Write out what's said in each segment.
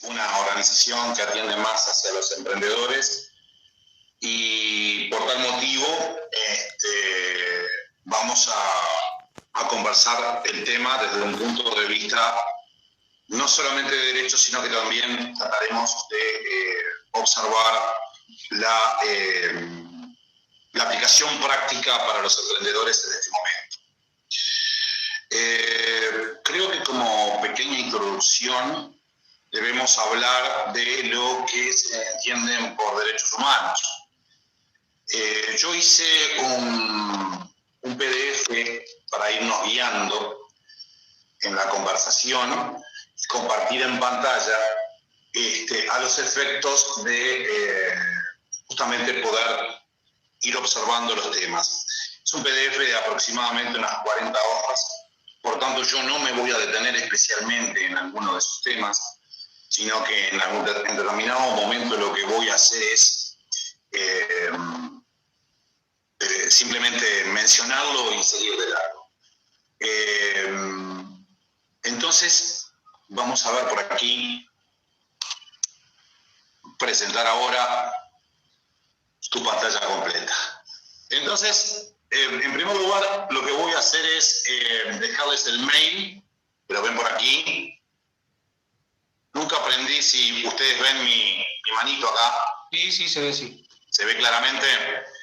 una organización que atiende más hacia los emprendedores y por tal motivo vamos a conversar el tema desde un punto de vista no solamente de derecho, sino que también trataremos de observar la aplicación práctica para los emprendedores en este momento. Creo que como pequeña introducción debemos hablar de lo que se entienden por derechos humanos. Yo hice un PDF para irnos guiando en la conversación, compartir en pantalla a los efectos de justamente poder ir observando los temas. Es un PDF de aproximadamente unas 40 hojas, por tanto yo no me voy a detener especialmente en alguno de esos temas, sino que en determinado momento lo que voy a hacer es simplemente mencionarlo y seguir de largo. Entonces, vamos a ver por aquí, presentar ahora tu pantalla completa. Entonces, en primer lugar, lo que voy a hacer es dejarles el mail, que lo ven por aquí. Nunca aprendí si ustedes ven mi manito acá. Sí, se ve, sí. ¿Se ve claramente?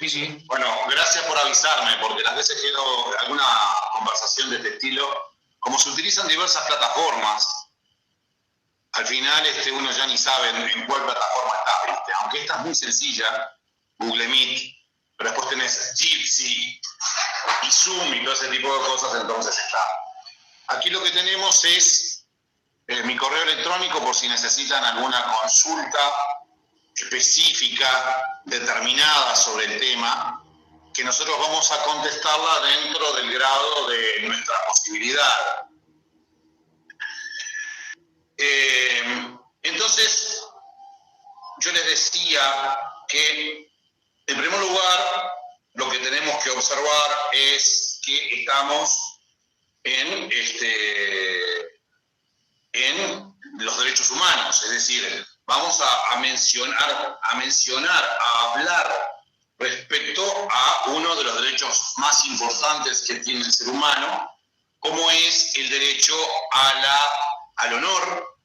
Sí. Bueno, gracias por avisarme, porque las veces que hago alguna conversación de este estilo, como se utilizan diversas plataformas, al final uno ya ni sabe en cuál plataforma está, ¿viste? Aunque esta es muy sencilla, Google Meet, pero después tenés Jitsi y Zoom y todo ese tipo de cosas, entonces está. Aquí lo que tenemos es mi correo electrónico por si necesitan alguna consulta específica, determinada sobre el tema, que nosotros vamos a contestarla dentro del grado de nuestra posibilidad. Entonces, yo les decía que, en primer lugar, lo que tenemos que observar es que estamos en los derechos humanos, es decir, vamos a hablar respecto a uno de los derechos más importantes que tiene el ser humano, como es el derecho al honor,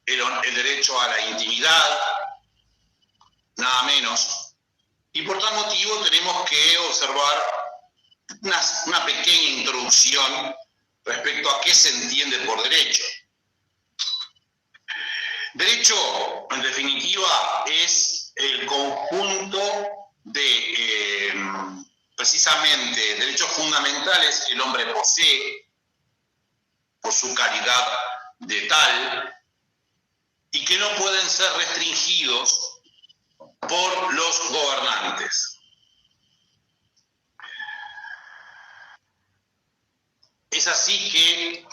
el derecho a la intimidad, nada menos. Y por tal motivo tenemos que observar una pequeña introducción respecto a qué se entiende por derecho. Derecho, en definitiva, es el conjunto de, precisamente, derechos fundamentales que el hombre posee por su calidad de tal y que no pueden ser restringidos por los gobernantes. Es así que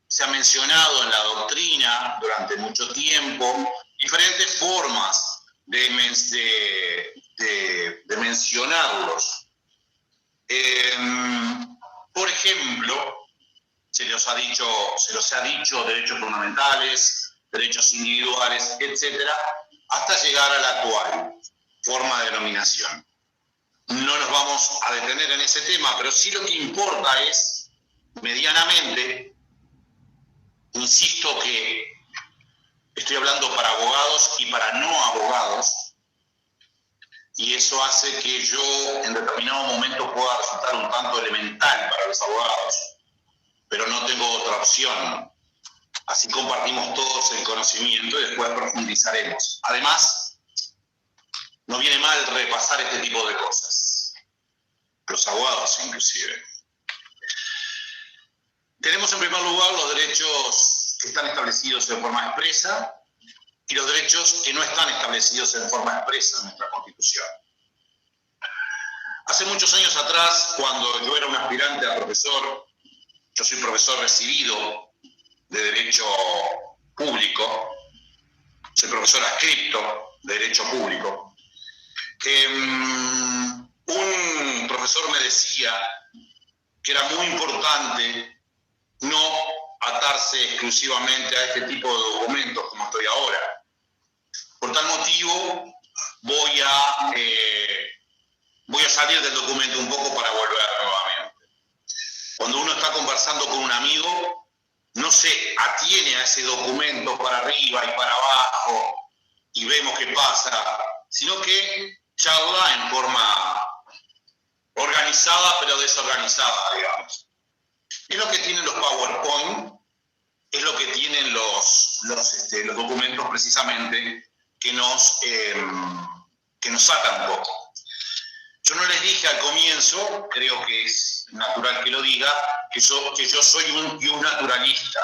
se ha mencionado en la doctrina durante mucho tiempo diferentes formas de mencionarlos. Por ejemplo, se los ha dicho derechos fundamentales, derechos individuales, etcétera, hasta llegar a la actual forma de denominación. No nos vamos a detener en ese tema, pero sí lo que importa es, medianamente, insisto que estoy hablando para abogados y para no abogados, y eso hace que yo en determinado momento pueda resultar un tanto elemental para los abogados, pero no tengo otra opción. Así compartimos todos el conocimiento y después profundizaremos. Además, no viene mal repasar este tipo de cosas, los abogados inclusive. Tenemos en primer lugar los derechos que están establecidos en forma expresa y los derechos que no están establecidos en forma expresa en nuestra Constitución. Hace muchos años atrás, cuando yo era un aspirante a profesor, yo soy profesor recibido de Derecho Público, soy profesor adscripto de Derecho Público, un profesor me decía que era muy importante no atarse exclusivamente a este tipo de documentos como documento un poco para volver nuevamente. Cuando uno está conversando con un amigo, no se atiene a ese documento para arriba y para abajo y vemos qué pasa, sino que charla en forma organizada pero desorganizada, digamos. Es lo que tienen los PowerPoint, es lo que tienen los documentos precisamente que nos atan un poco. Yo no les dije al comienzo, creo que es natural que lo diga, que yo soy un naturalista.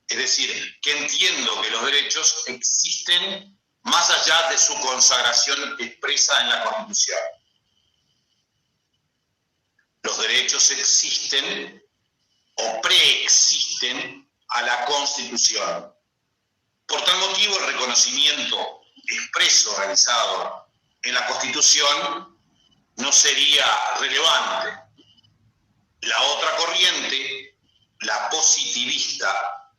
Es decir, que entiendo que los derechos existen más allá de su consagración expresa en la Constitución. Los derechos existen o preexisten a la Constitución. Por tal motivo, el reconocimiento expreso realizado en la Constitución no sería relevante. La otra corriente, la positivista,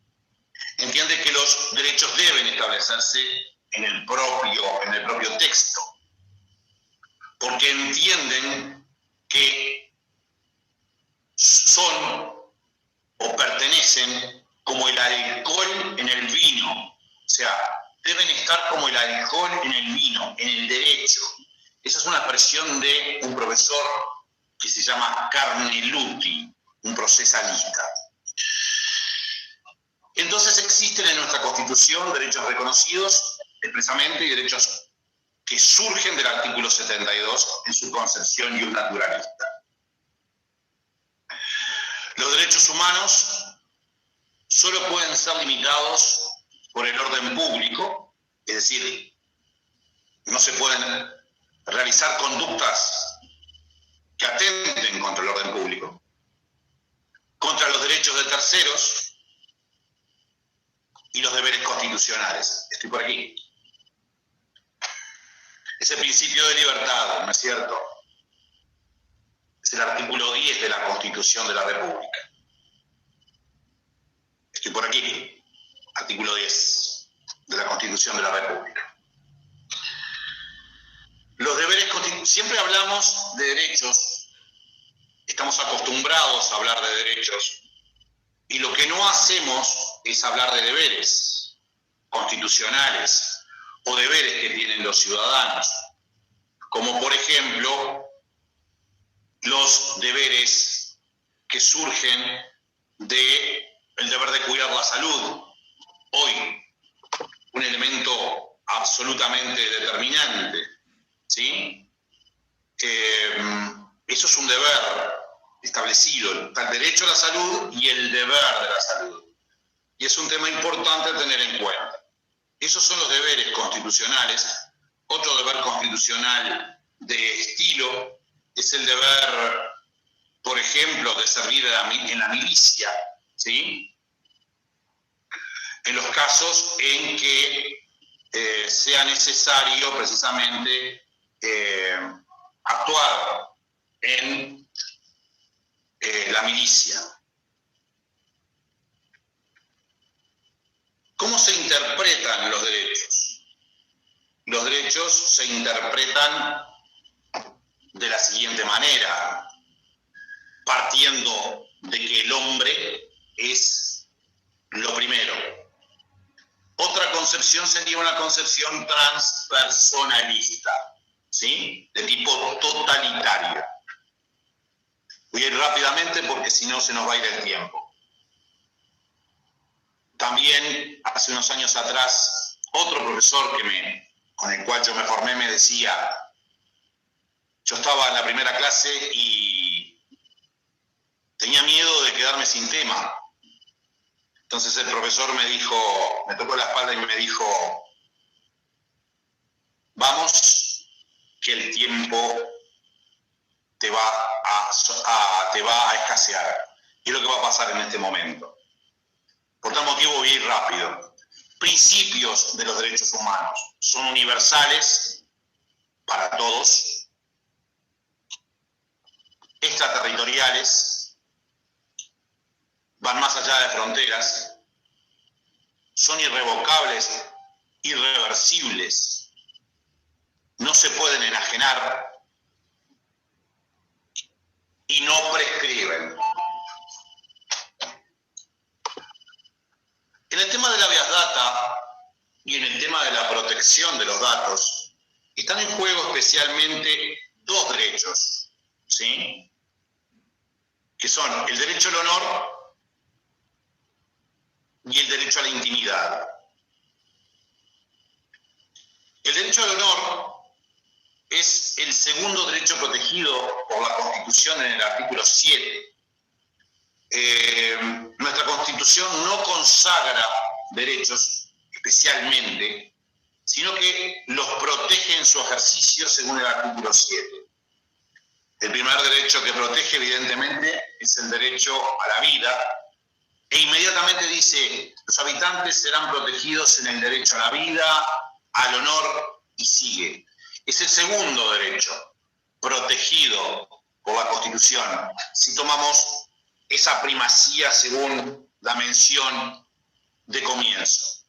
entiende que los derechos deben establecerse en el propio texto, porque entienden que son o pertenecen como el alcohol en el vino, o sea, deben estar como el alcohol en el vino, en el derecho. Esa es una expresión de un profesor que se llama Carneluti, un procesalista. Entonces existen en nuestra Constitución derechos reconocidos expresamente y derechos que surgen del artículo 72 en su concepción iusnaturalista. Los derechos humanos solo pueden ser limitados por el orden público, es decir, no se pueden realizar conductas que atenten contra el orden público, contra los derechos de terceros y los deberes constitucionales. Estoy por aquí. Es el principio de libertad, ¿no es cierto? Es el artículo 10 de la Constitución de la República. Estoy por aquí. Artículo 10 de la Constitución de la República. Los deberes constitucionales. Siempre hablamos de derechos. Estamos acostumbrados a hablar de derechos. Y lo que no hacemos es hablar de deberes constitucionales o deberes que tienen los ciudadanos. Como por ejemplo, los deberes que surgen del deber de cuidar la salud. Hoy, un elemento absolutamente determinante, ¿sí? Eso es un deber establecido, está el derecho a la salud y el deber de la salud. Y es un tema importante a tener en cuenta. Esos son los deberes constitucionales. Otro deber constitucional de estilo es el deber, por ejemplo, de servir en la milicia, ¿sí? En los casos en que sea necesario precisamente actuar en la milicia. ¿Cómo se interpretan los derechos? Los derechos se interpretan de la siguiente manera, partiendo de que el hombre es lo primero. Otra concepción sería una concepción transpersonalista, ¿sí? De tipo totalitario. Voy a ir rápidamente porque si no se nos va a ir el tiempo. También, hace unos años atrás, otro profesor con el cual yo me formé me decía, yo estaba en la primera clase y tenía miedo de quedarme sin tema. Entonces el profesor me tocó la espalda y me dijo, vamos, que el tiempo te va a escasear. Y es lo que va a pasar en este momento. Por tal motivo voy a ir rápido. Principios de los derechos humanos son universales para todos, extraterritoriales, van más allá de fronteras, son irrevocables, irreversibles, no se pueden enajenar, y no prescriben. En el tema de la habeas data y en el tema de la protección de los datos, están en juego especialmente dos derechos, ¿sí? Que son el derecho al honor y el derecho a la intimidad. El derecho al honor es el segundo derecho protegido por la Constitución en el artículo 7. Nuestra Constitución no consagra derechos especialmente, sino que los protege en su ejercicio según el artículo 7. El primer derecho que protege, evidentemente, es el derecho a la vida, e inmediatamente dice, los habitantes serán protegidos en el derecho a la vida, al honor, y sigue. Es el segundo derecho protegido por la Constitución, si tomamos esa primacía según la mención de comienzo.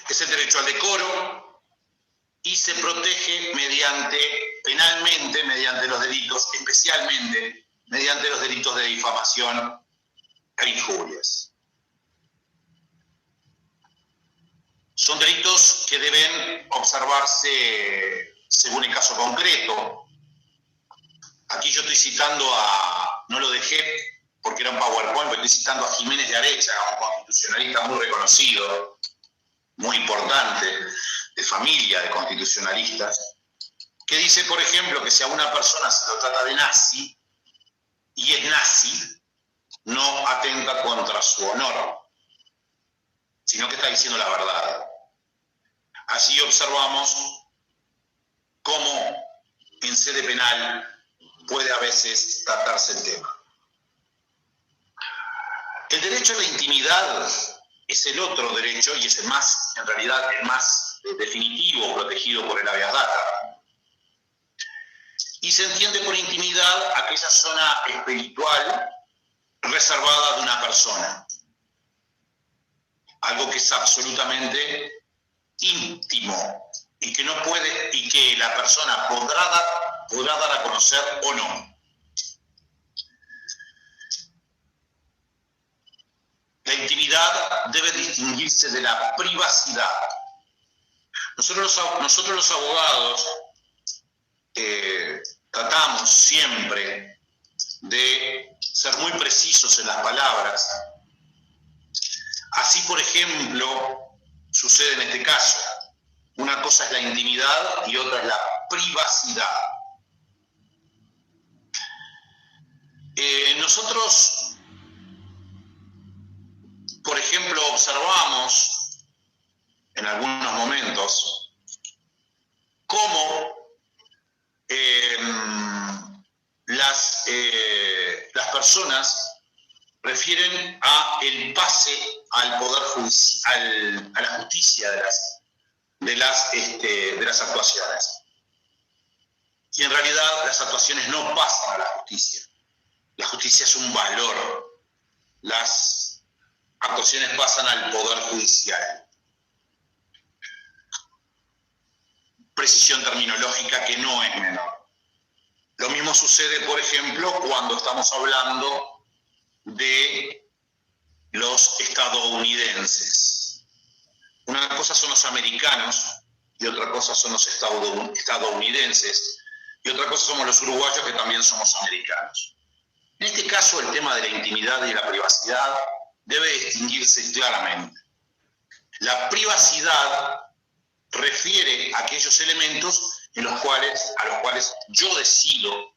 Es el derecho al decoro y se protege penalmente mediante los delitos, especialmente mediante los delitos de difamación e injurias. Son delitos que deben observarse según el caso concreto. Aquí yo estoy citando no lo dejé porque era un PowerPoint, pero estoy citando a Jiménez de Arecha, un constitucionalista muy reconocido, muy importante, de familia de constitucionalistas, que dice, por ejemplo, que si a una persona se lo trata de nazi, y es nazi, no atenta contra su honor, sino que está diciendo la verdad. Así observamos cómo en sede penal puede a veces tratarse el tema. El derecho a la intimidad es el otro derecho y es el más, en realidad, el más definitivo protegido por el habeas data. Y se entiende por intimidad aquella zona espiritual reservada de una persona. Algo que es absolutamente íntimo y que no puede, y que la persona podrá dar a conocer o no. La intimidad debe distinguirse de la privacidad. Nosotros los abogados tratamos siempre de ser muy precisos en las palabras. Así, por ejemplo, sucede en este caso. Una cosa es la intimidad y otra es la privacidad. Nosotros, por ejemplo, observamos en algunos momentos cómo las personas refieren a el pase al poder judicial, a la justicia de las actuaciones. Y en realidad las actuaciones no pasan a la justicia. La justicia es un valor. Las actuaciones pasan al poder judicial. Precisión terminológica que no es menor. Lo mismo sucede, por ejemplo, cuando estamos hablando de los estadounidenses. Una cosa son los americanos y otra cosa son los estadounidenses y otra cosa somos los uruguayos, que también somos americanos. En este caso, el tema de la intimidad y la privacidad debe distinguirse claramente. La privacidad refiere a aquellos elementos a los cuales yo decido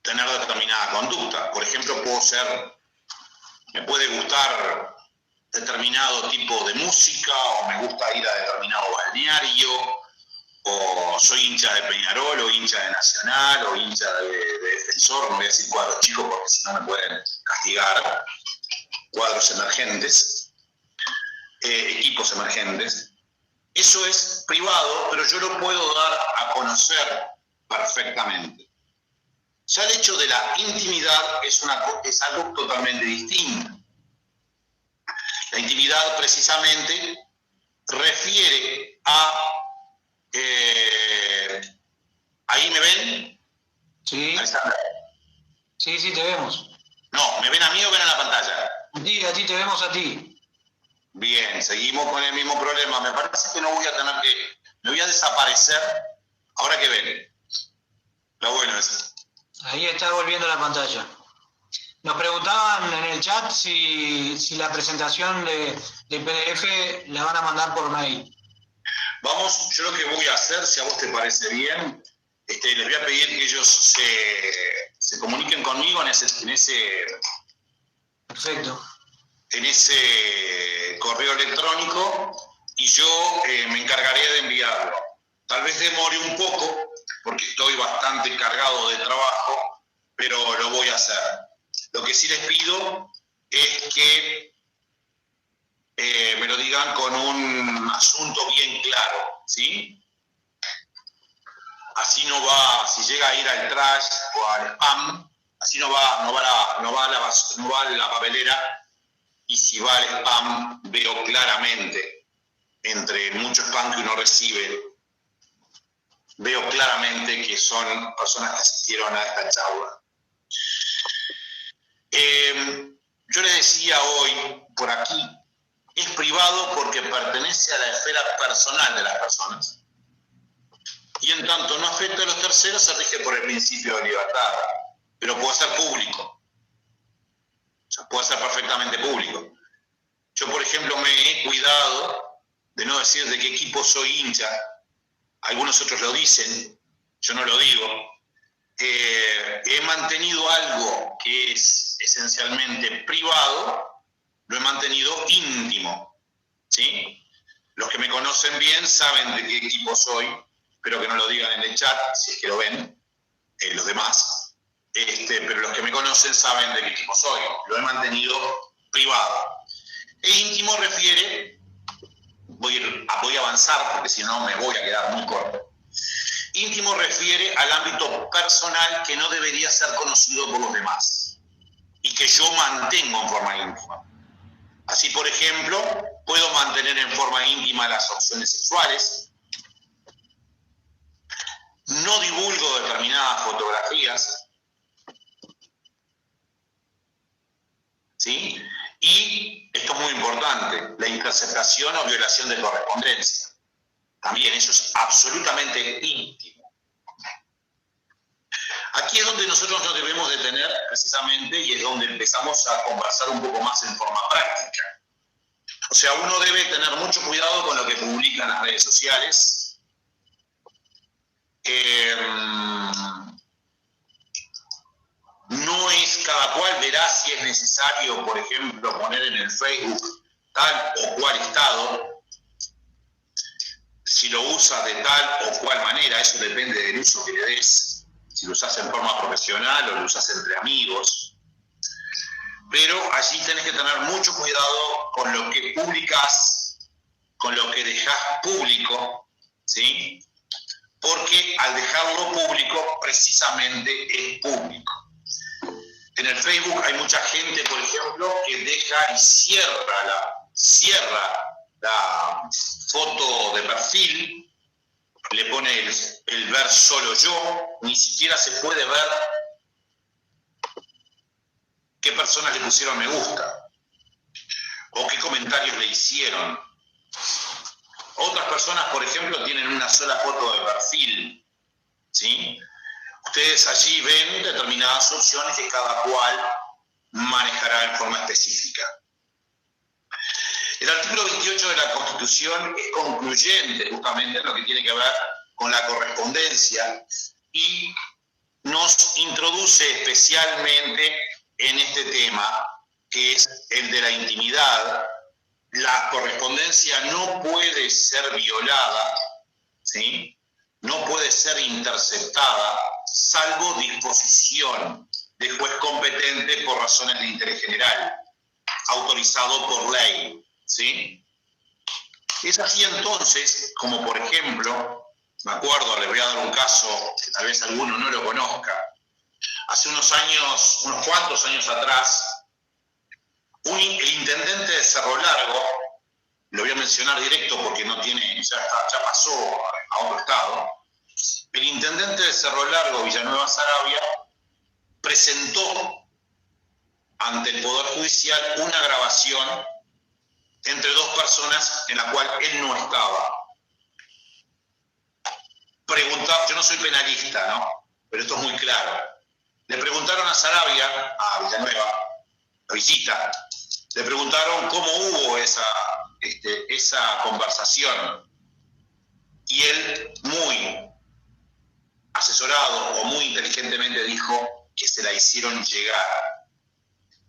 tener determinada conducta. Por ejemplo, me puede gustar determinado tipo de música, o me gusta ir a determinado balneario, o soy hincha de Peñarol, o hincha de Nacional, o hincha de Defensor, no voy a decir cuadros chicos porque si no me pueden castigar, cuadros emergentes, equipos emergentes. Eso es privado, pero yo lo puedo dar a conocer perfectamente. Ya el hecho de la intimidad es algo totalmente distinto. La intimidad precisamente refiere a ¿Ahí me ven? Sí. Alexander. Sí, sí, te vemos. No, ¿me ven a mí o ven a la pantalla? Sí, a ti te vemos a ti. Bien, seguimos con el mismo problema. Me parece que no voy a tener que... Me voy a desaparecer ahora que ven. Lo bueno es... Ahí está volviendo la pantalla. Nos preguntaban en el chat si la presentación de PDF la van a mandar por mail. Vamos, yo lo que voy a hacer, si a vos te parece bien, les voy a pedir que ellos se comuniquen conmigo en ese Perfecto. correo electrónico y yo me encargaré de enviarlo. Tal vez demore un poco porque estoy bastante cargado de trabajo, pero lo voy a hacer. Lo que sí les pido es que me lo digan con un asunto bien claro, ¿sí? Así no va, si llega a ir al trash o al spam, así no va a la papelera, y si va al spam veo claramente, entre mucho spam que uno recibe, veo claramente que son personas que asistieron a esta charla. Yo les decía hoy, por aquí, es privado porque pertenece a la esfera personal de las personas. Y en tanto no afecta a los terceros, se rige por el principio de libertad. Pero puede ser público. O sea, puede ser perfectamente público. Yo, por ejemplo, me he cuidado de no decir de qué equipo soy hincha. Algunos otros lo dicen, yo no lo digo. He mantenido algo que es esencialmente privado, lo he mantenido íntimo, ¿sí? Los que me conocen bien saben de qué equipo soy, espero que no lo digan en el chat, si es que lo ven, los demás, pero los que me conocen saben de qué equipo soy, lo he mantenido privado. E íntimo refiere, voy a avanzar porque si no me voy a quedar muy corto. Íntimo refiere al ámbito personal que no debería ser conocido por los demás y que yo mantengo en forma íntima. Así, por ejemplo, puedo mantener en forma íntima las opciones sexuales, no divulgo determinadas fotografías, ¿sí? Y, esto es muy importante, la interceptación o violación de correspondencia. También eso es absolutamente íntimo. Aquí es donde nosotros nos debemos detener precisamente y es donde empezamos a conversar un poco más en forma práctica. O sea, uno debe tener mucho cuidado con lo que publica en las redes sociales. No es cada cual verá si es necesario, por ejemplo, poner en el Facebook tal o cual estado, si lo usa de tal o cual manera, eso depende del uso que le des, si lo usas en forma profesional o lo usas entre amigos. Pero allí tenés que tener mucho cuidado con lo que publicás, con lo que dejás público, ¿sí? Porque al dejarlo público, precisamente es público. En el Facebook hay mucha gente, por ejemplo, que deja y cierra la foto de perfil, le pone el ver solo yo, ni siquiera se puede ver qué personas le pusieron me gusta o qué comentarios le hicieron. Otras personas, por ejemplo, tienen una sola foto de perfil, ¿sí? Ustedes allí ven determinadas opciones que cada cual manejará en forma específica. El artículo 28 de la Constitución es concluyente justamente en lo que tiene que ver con la correspondencia y nos introduce especialmente en este tema, que es el de la intimidad. La correspondencia no puede ser violada, ¿sí? No puede ser interceptada, salvo disposición de juez competente por razones de interés general, autorizado por ley, ¿sí? Es así entonces, como por ejemplo, me acuerdo, les voy a dar un caso que tal vez alguno no lo conozca. Hace unos cuantos años atrás, el intendente de Cerro Largo, lo voy a mencionar directo porque no tiene, ya pasó a otro estado, el intendente de Cerro Largo, Villanueva Saravia, presentó ante el Poder Judicial una grabación entre dos personas en la cual él no estaba. Yo no soy penalista, ¿no? Pero esto es muy claro. Le preguntaron a Saravia, a Villanueva, a Villita, le preguntaron cómo hubo esa conversación. Y él, muy asesorado o muy inteligentemente, dijo que se la hicieron llegar.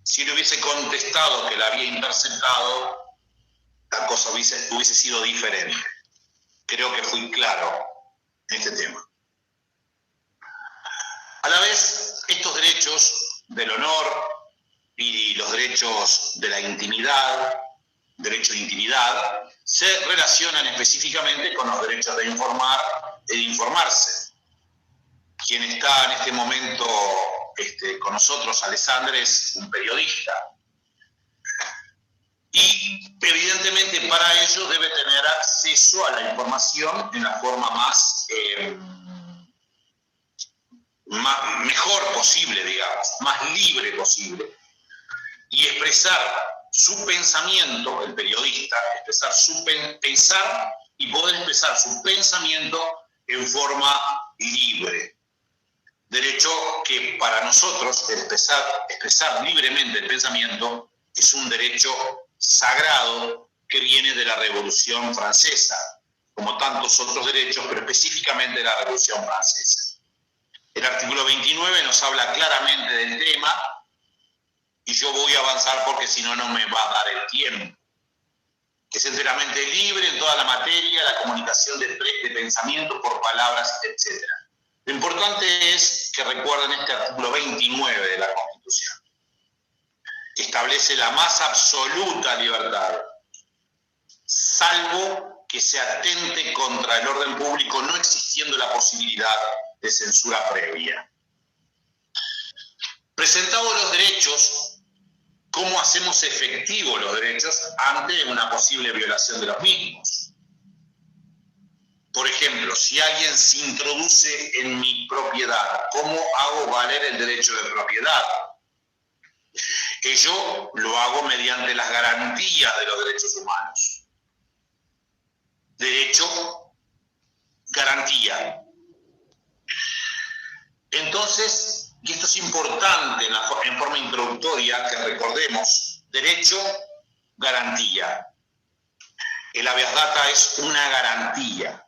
Si él hubiese contestado que la había interceptado, la cosa hubiese sido diferente. Creo que fui claro en este tema. A la vez, estos derechos del honor y los derechos de la intimidad, derecho de intimidad, se relacionan específicamente con los derechos de informar e de informarse. Quien está en este momento con nosotros, Alessandra, es un periodista. Y evidentemente para ello debe tener acceso a la información en la forma mejor posible, digamos, más libre posible, y expresar su pensamiento, el periodista, pensar y poder expresar su pensamiento en forma libre. Derecho que para nosotros expresar libremente el pensamiento es un derecho sagrado que viene de la Revolución Francesa, como tantos otros derechos, pero específicamente de la Revolución Francesa. El artículo 29 nos habla claramente del tema, y yo voy a avanzar porque si no, no me va a dar el tiempo. Es enteramente libre en toda la materia, la comunicación de pensamiento por palabras, etc. Lo importante es que recuerden este artículo 29 de la Constitución. Establece la más absoluta libertad, salvo que se atente contra el orden público, no existiendo la posibilidad de censura previa. Presentados los derechos, ¿cómo hacemos efectivos los derechos ante una posible violación de los mismos? Por ejemplo, si alguien se introduce en mi propiedad, ¿cómo hago valer el derecho de propiedad? Yo lo hago mediante las garantías de los derechos humanos. Derecho, garantía. Entonces, y esto es importante en forma introductoria, que recordemos, derecho, garantía. El habeas data es una garantía,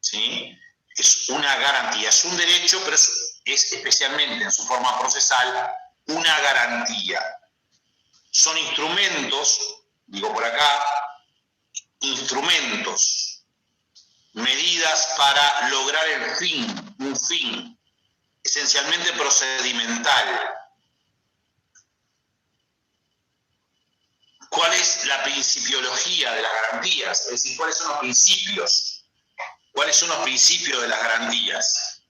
¿sí? Es una garantía, es un derecho, pero es especialmente en su forma procesal una garantía. Son instrumentos, digo por acá, instrumentos, medidas para lograr el fin, un fin, esencialmente procedimental. ¿Cuál es la principiología de las garantías? Es decir, ¿cuáles son los principios? ¿Cuáles son los principios de las garantías?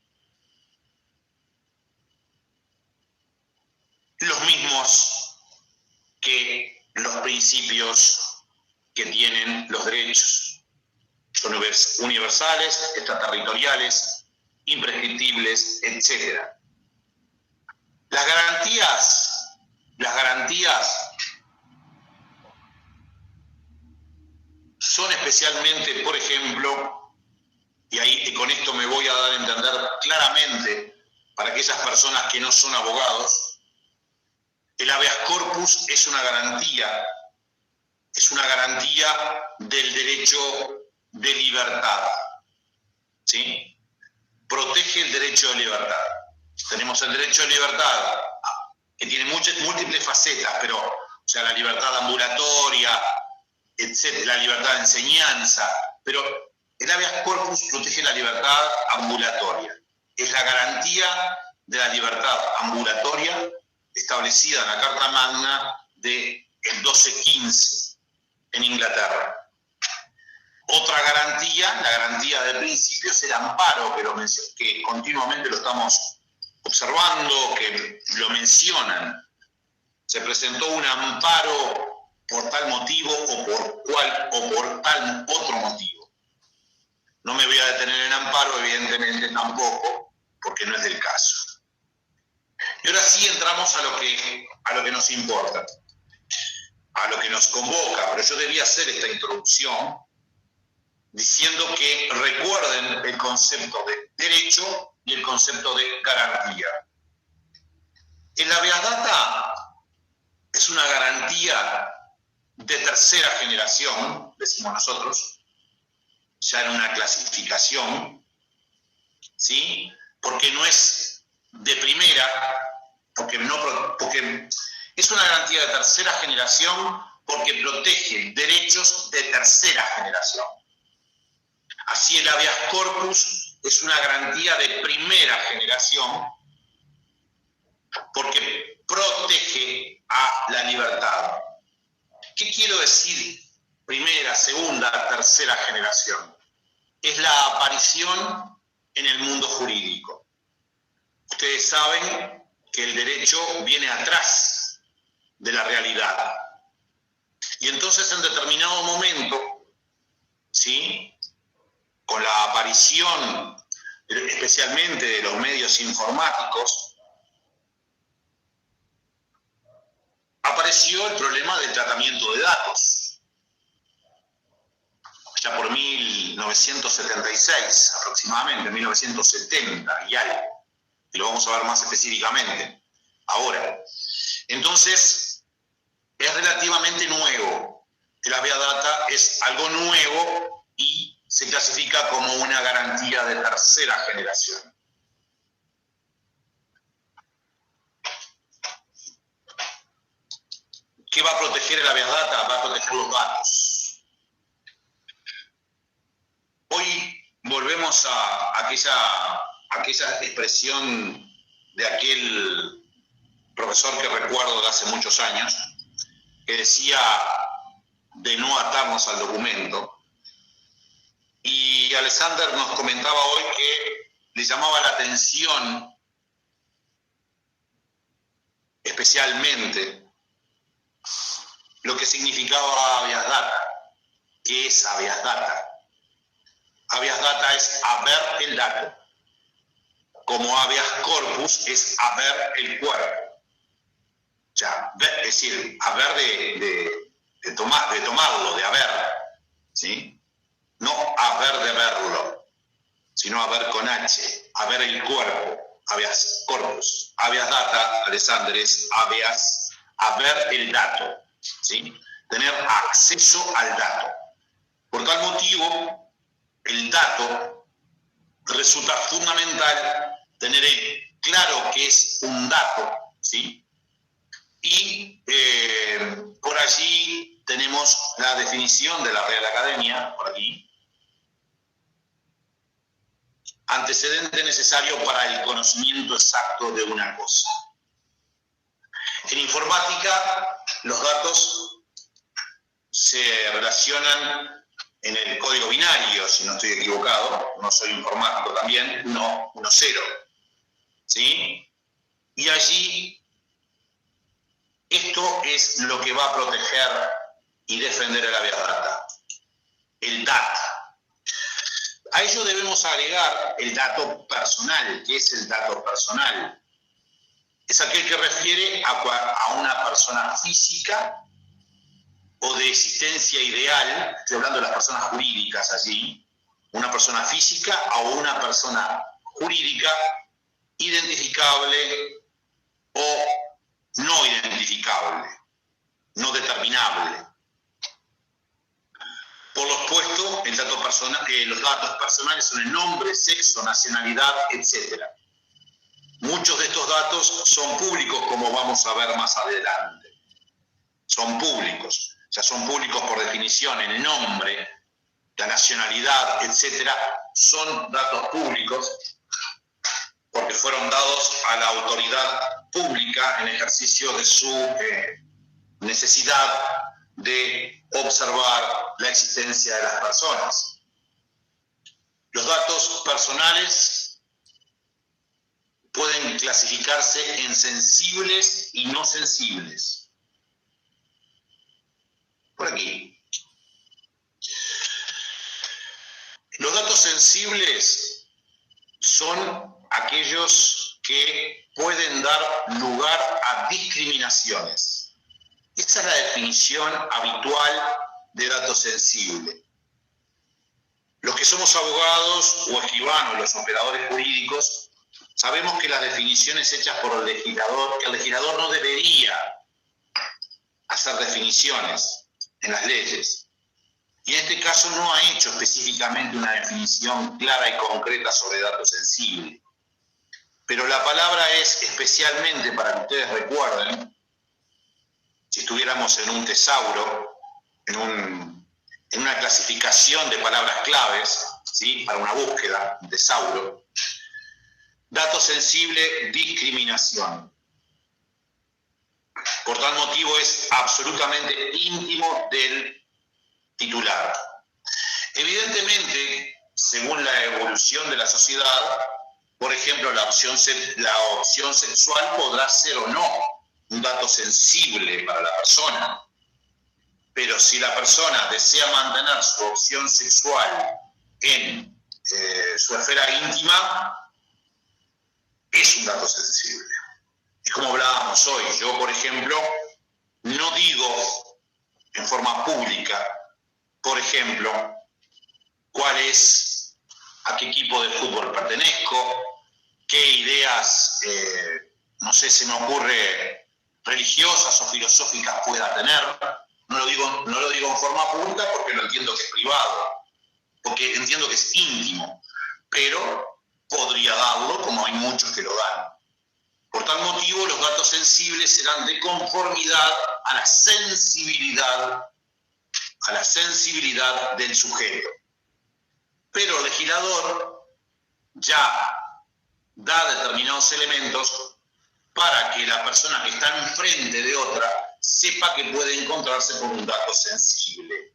Los mismos que los principios que tienen los derechos. Son universales, extraterritoriales, imprescriptibles, etc. Las garantías son especialmente, por ejemplo, y con esto me voy a dar a entender claramente para aquellas personas que no son abogados, el habeas corpus es una garantía del derecho de libertad, ¿sí? Protege el derecho de libertad. Tenemos el derecho de libertad, que tiene múltiples facetas, pero, o sea, la libertad ambulatoria, etc., la libertad de enseñanza, pero el habeas corpus protege la libertad ambulatoria. Es la garantía de la libertad ambulatoria establecida en la Carta Magna del 1215 en Inglaterra. Otra garantía, la garantía de principios, el amparo, que continuamente lo estamos observando, que lo mencionan. Se presentó un amparo por tal motivo o por tal otro motivo. No me voy a detener en Amparo, evidentemente tampoco, porque no es del caso. Y ahora sí entramos a lo que nos importa, a lo que nos convoca, pero yo debía hacer esta introducción diciendo que recuerden el concepto de derecho y el concepto de garantía. El habeas data es una garantía de tercera generación, decimos nosotros, ya en una clasificación, ¿sí? Porque no es de primera, porque es una garantía de tercera generación porque protege derechos de tercera generación. Así el habeas corpus es una garantía de primera generación porque protege a la libertad. ¿Qué quiero decir primera, segunda, tercera generación? Es la aparición en el mundo jurídico. Ustedes saben que el derecho viene atrás de la realidad. Y entonces en determinado momento, ¿sí?, con la aparición especialmente de los medios informáticos, apareció el problema del tratamiento de datos. Ya por 1976 aproximadamente, 1970 y algo, y lo vamos a ver más específicamente ahora. Entonces, es relativamente nuevo. El habeas data es algo nuevo y se clasifica como una garantía de tercera generación. ¿Qué va a proteger el habeas data? Va a proteger los datos. Hoy volvemos a aquella expresión de aquel profesor que recuerdo de hace muchos años, que decía de no atarnos al documento. Y Alexander nos comentaba hoy que le llamaba la atención especialmente lo que significaba habeas data. ¿Qué es habeas data? Habeas data es haber el dato, como habeas corpus es haber el cuerpo. O sea, es decir, haber de tomarlo, de haber, ¿sí? No haber de verlo, sino haber con H, haber el cuerpo, habeas corpus. Habeas data, Alexander, es haber el dato, ¿sí? Tener acceso al dato. Por tal motivo, el dato resulta fundamental tener claro que es un dato, ¿sí? Y por allí tenemos la definición de la Real Academia, por aquí. Antecedente necesario para el conocimiento exacto de una cosa. En informática, los datos se relacionan en el código binario, si no estoy equivocado, no soy informático también, 1, 1, 0. ¿Sí? Y allí, esto es lo que va a proteger y defender el habeas data. El DAT. A ello debemos agregar el dato personal. ¿Qué es el dato personal? Es aquel que refiere a una persona física o de existencia ideal, estoy hablando de las personas jurídicas allí, una persona física o una persona jurídica identificable o no identificable, no determinable. Por lo expuesto, los datos personales son el nombre, sexo, nacionalidad, etc. Muchos de estos datos son públicos, como vamos a ver más adelante. Son públicos, o sea, son públicos por definición. El nombre, la nacionalidad, etc. son datos públicos porque fueron dados a la autoridad pública en ejercicio de su necesidad de observar la existencia de las personas. Los datos personales pueden clasificarse en sensibles y no sensibles. Por aquí. Los datos sensibles son aquellos que pueden dar lugar a discriminaciones. Esa es la definición habitual de dato sensible. Los que somos abogados o escribanos, los operadores jurídicos, sabemos que las definiciones hechas por el legislador no debería hacer definiciones en las leyes. Y en este caso no ha hecho específicamente una definición clara y concreta sobre dato sensible. Pero la palabra es especialmente, para que ustedes recuerden, si estuviéramos en un tesauro, en una clasificación de palabras claves, ¿sí?, para una búsqueda, un tesauro, dato sensible, discriminación. Por tal motivo es absolutamente íntimo del titular. Evidentemente, según la evolución de la sociedad, por ejemplo, la opción sexual podrá ser o no un dato sensible para la persona. Pero si la persona desea mantener su opción sexual en su esfera íntima, es un dato sensible. Es como hablábamos hoy. Yo, por ejemplo, no digo en forma pública, por ejemplo, a qué equipo de fútbol pertenezco, qué ideas, no sé, se me ocurre, religiosas o filosóficas pueda tener. No lo digo en forma pública porque no entiendo que es privado, porque entiendo que es íntimo, pero podría darlo como hay muchos que lo dan. Por tal motivo, los datos sensibles serán de conformidad a la sensibilidad del sujeto. Pero el legislador ya da determinados elementos para que la persona que está enfrente de otra sepa que puede encontrarse con un dato sensible.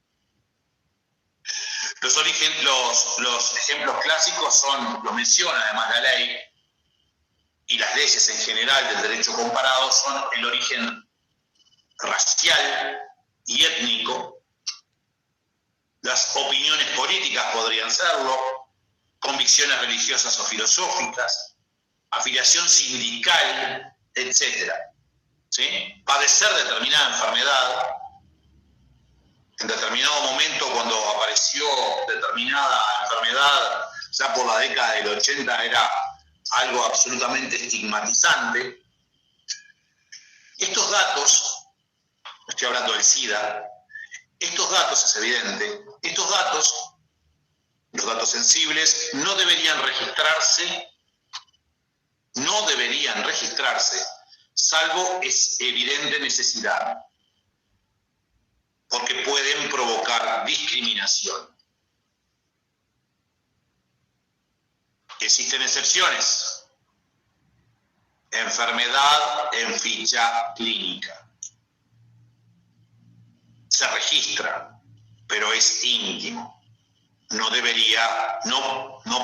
Los ejemplos clásicos lo menciona además la ley, y las leyes en general del derecho comparado son el origen racial y étnico, las opiniones políticas podrían serlo, convicciones religiosas o filosóficas, afiliación sindical, etc. ¿Sí? Padecer determinada enfermedad, en determinado momento cuando apareció determinada enfermedad, ya por la década del 80 era algo absolutamente estigmatizante. Estos datos, estoy hablando del SIDA, estos datos, es evidente, los datos sensibles, no deberían registrarse, salvo es evidente necesidad, porque pueden provocar discriminación. Existen excepciones. Enfermedad en ficha clínica. Se registra, pero es íntimo. No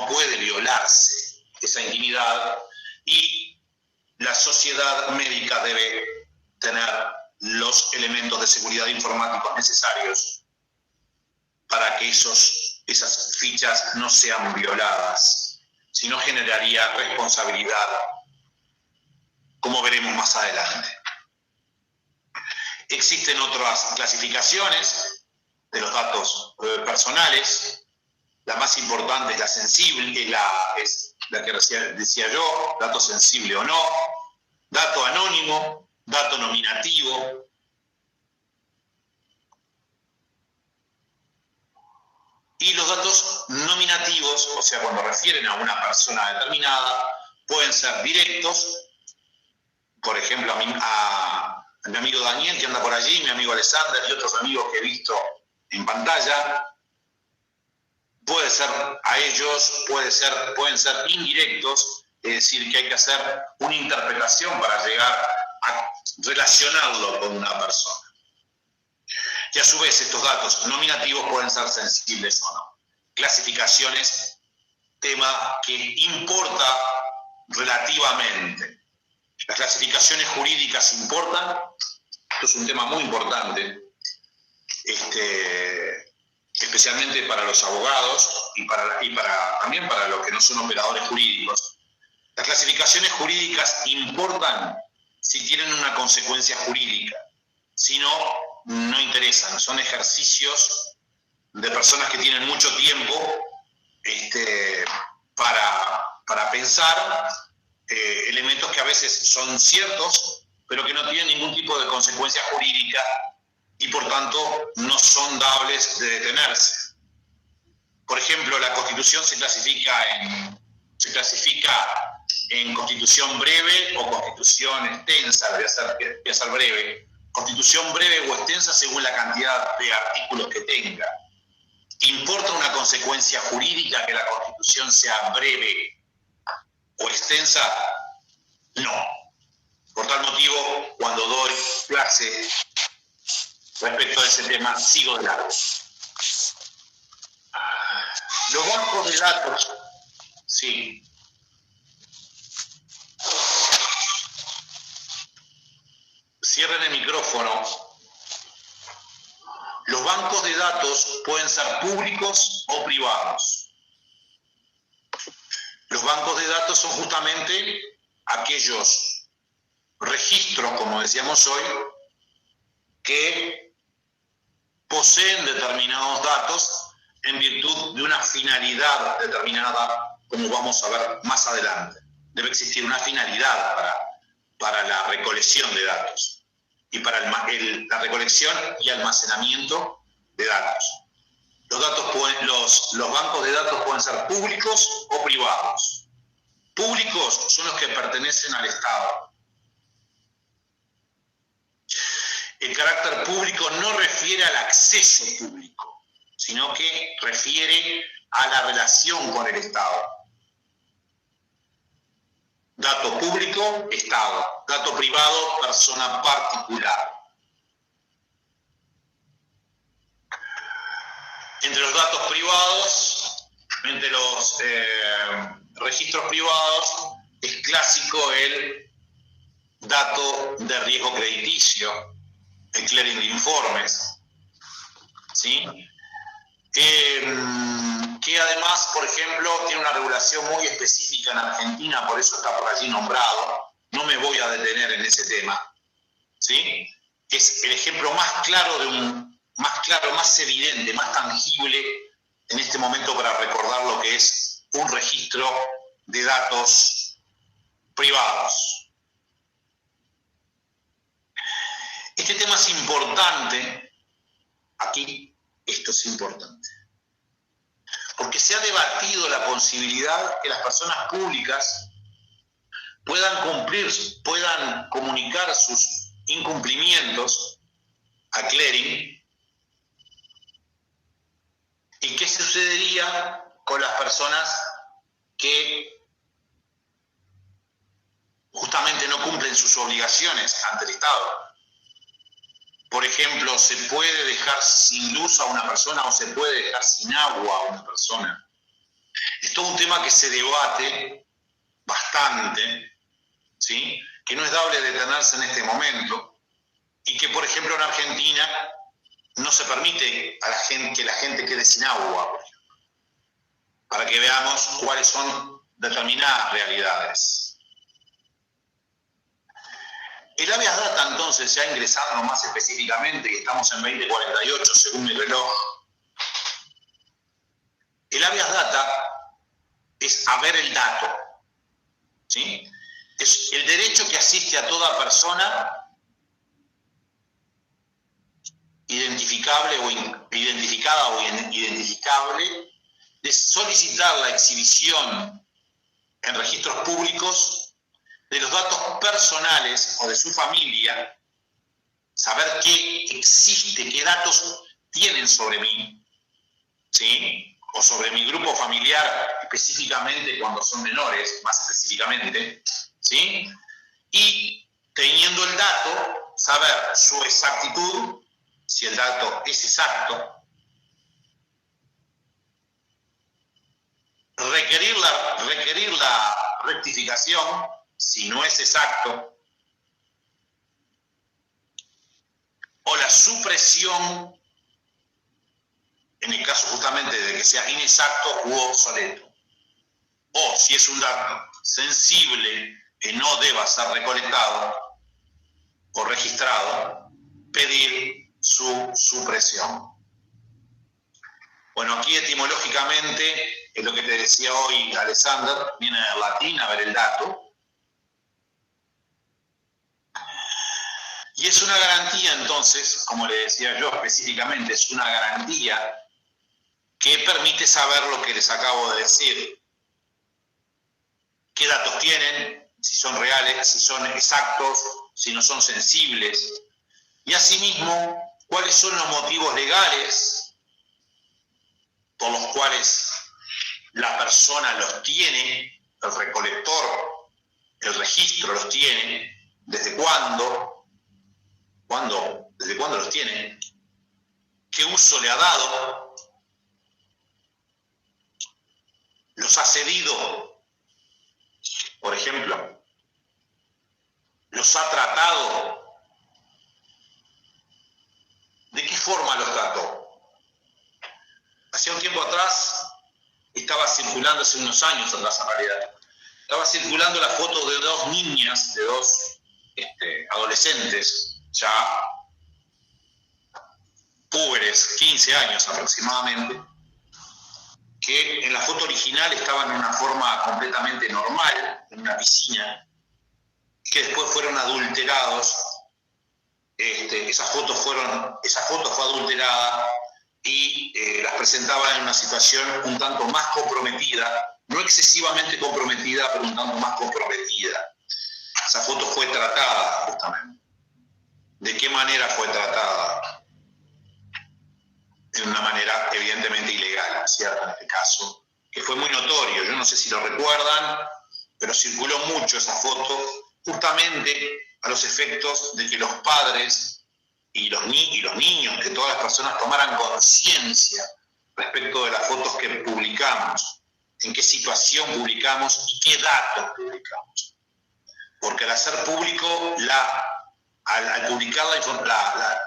puede violarse esa intimidad y la sociedad médica debe tener los elementos de seguridad informáticos necesarios para que esas fichas no sean violadas, si no generaría responsabilidad, como veremos más adelante. Existen otras clasificaciones de los datos personales. La más importante es la sensible, es la que decía yo, dato sensible o no, dato anónimo, dato nominativo. Y los datos nominativos, o sea, cuando refieren a una persona determinada, pueden ser directos, por ejemplo, a mi amigo Daniel, que anda por allí, mi amigo Alexander y otros amigos que he visto en pantalla. Puede ser a ellos, pueden ser indirectos, es decir, que hay que hacer una interpretación para llegar a relacionarlo con una persona. Y a su vez estos datos nominativos pueden ser sensibles o no. Clasificaciones, tema que importa relativamente. Las clasificaciones jurídicas importan. Esto es un tema muy importante, especialmente para los abogados y también para los que no son operadores jurídicos, las clasificaciones jurídicas importan si tienen una consecuencia jurídica. Si no, no interesan. Son ejercicios de personas que tienen mucho tiempo para pensar elementos que a veces son ciertos, pero que no tienen ningún tipo de consecuencia jurídica y por tanto no son dables de detenerse. Por ejemplo, la Constitución se clasifica en Constitución breve o Constitución extensa. Voy a ser breve. Constitución breve o extensa según la cantidad de artículos que tenga. ¿Importa una consecuencia jurídica que la Constitución sea breve o extensa? No. Por tal motivo, cuando doy clase respecto a ese tema, sigo de largo. Los bancos de datos, sí. Cierren el micrófono. Los bancos de datos pueden ser públicos o privados. Los bancos de datos son justamente aquellos registros, como decíamos hoy, que poseen determinados datos en virtud de una finalidad determinada, como vamos a ver más adelante. Debe existir una finalidad para la recolección de datos y para la recolección y almacenamiento de datos. Los bancos de datos pueden ser públicos o privados. Públicos son los que pertenecen al Estado. El carácter público no refiere al acceso público, sino que refiere a la relación con el Estado. Dato público, Estado. Dato privado, persona particular. Entre los datos privados, entre los registros privados, es clásico el dato de riesgo crediticio, el clearing de informes, ¿sí? Que además, por ejemplo, tiene una regulación muy específica en Argentina, por eso está por allí nombrado. No me voy a detener en ese tema, ¿sí? Es el ejemplo más claro, más evidente, más tangible en este momento para recordar lo que es un registro de datos privados. Este tema es importante, aquí esto es importante, porque se ha debatido la posibilidad que las personas públicas puedan comunicar sus incumplimientos a clearing. ¿Y qué sucedería con las personas que justamente no cumplen sus obligaciones ante el Estado? Por ejemplo, ¿se puede dejar sin luz a una persona o se puede dejar sin agua a una persona? Es todo un tema que se debate bastante, ¿sí? Que no es dable detenerse en este momento y que, por ejemplo, en Argentina no se permite que la gente quede sin agua, por ejemplo, para que veamos cuáles son determinadas realidades. El habeas data, entonces, ya ingresando más específicamente, que estamos en 2048 según mi reloj, el habeas data es haber el dato, ¿sí? Es el derecho que asiste a toda persona identificada o identificable de solicitar la exhibición en registros públicos de los datos personales o de su familia, saber qué existe, qué datos tienen sobre mí, ¿sí? O sobre mi grupo familiar, específicamente cuando son menores, más específicamente, ¿sí? Y teniendo el dato, saber su exactitud, si el dato es exacto, requerir la rectificación si no es exacto, o la supresión en el caso justamente de que sea inexacto u obsoleto. O si es un dato sensible que no deba ser recolectado o registrado, pedir su supresión. Bueno, aquí etimológicamente, es lo que te decía hoy Alexander, viene del latín, a ver el dato. Y es una garantía entonces, como le decía yo específicamente, es una garantía que permite saber lo que les acabo de decir. ¿Qué datos tienen? Si son reales, si son exactos, si no son sensibles. Y asimismo, cuáles son los motivos legales por los cuales la persona los tiene, el recolector, el registro los tiene, desde cuándo los tiene, qué uso le ha dado, los ha cedido, por ejemplo, los ha tratado, de qué forma los trató. Hacía un tiempo atrás, estaba circulando, hace unos años atrás en realidad, estaba circulando la foto de dos niñas, de dos adolescentes, ya púberes, 15 años aproximadamente, que en la foto original estaban en una forma completamente normal, en una piscina, que después fueron adulterados. Esa foto fue adulterada y las presentaban en una situación un tanto más comprometida, no excesivamente comprometida, pero un tanto más comprometida. Esa foto fue tratada justamente. ¿De qué manera fue tratada? De una manera evidentemente ilegal, ¿cierto? En este caso, que fue muy notorio. Yo no sé si lo recuerdan, pero circuló mucho esa foto, justamente a los efectos de que los padres y los niños, que todas las personas tomaran conciencia respecto de las fotos que publicamos, en qué situación publicamos y qué datos publicamos. Porque al hacer público, al publicar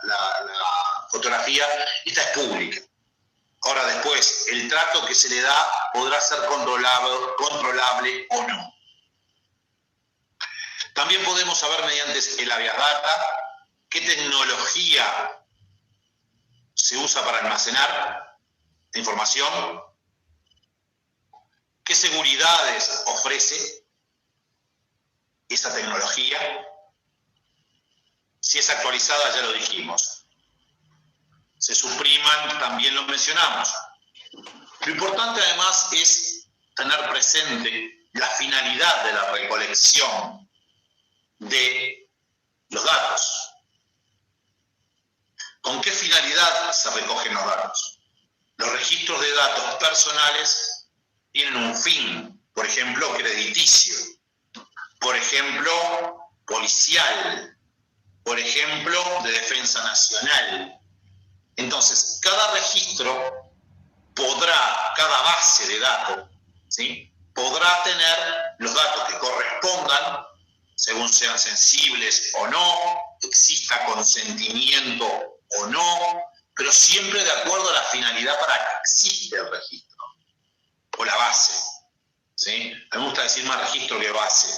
la fotografía, esta es pública. Ahora después, el trato que se le da podrá ser controlable o no. También podemos saber mediante el habeas data qué tecnología se usa para almacenar la información, qué seguridades ofrece esa tecnología, si es actualizada, ya lo dijimos. Se supriman, también lo mencionamos. Lo importante además es tener presente la finalidad de la recolección de los datos. ¿Con qué finalidad se recogen los datos? Los registros de datos personales tienen un fin, por ejemplo, crediticio, por ejemplo, policial, por ejemplo, de defensa nacional. Entonces, cada registro cada base de datos, ¿sí?, podrá tener los datos que correspondan, según sean sensibles o no, exista consentimiento o no, pero siempre de acuerdo a la finalidad para que existe el registro, o la base, ¿sí? A mí me gusta decir más registro que base,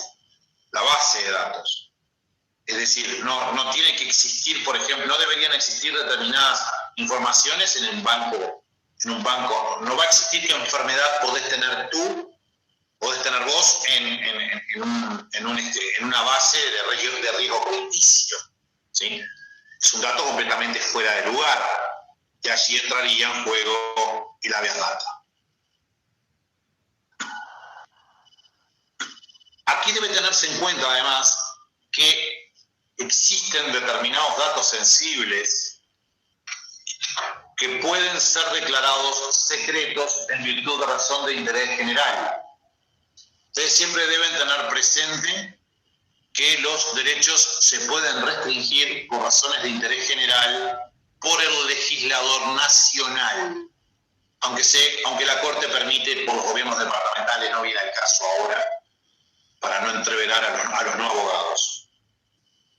la base de datos. Es decir, no tiene que existir, por ejemplo, no deberían existir determinadas informaciones en un banco. No va a existir que una enfermedad podés tener tú, podés tener vos en una base de riesgo crediticio, ¿sí? Es un dato completamente fuera de lugar, y allí entraría en juego el habeas data. Aquí debe tenerse en cuenta además que existen determinados datos sensibles que pueden ser declarados secretos en virtud de razón de interés general. Ustedes siempre deben tener presente que los derechos se pueden restringir por razones de interés general por el legislador nacional, aunque la Corte permite por los gobiernos departamentales, no viene al caso ahora, para no entreverar a los no abogados.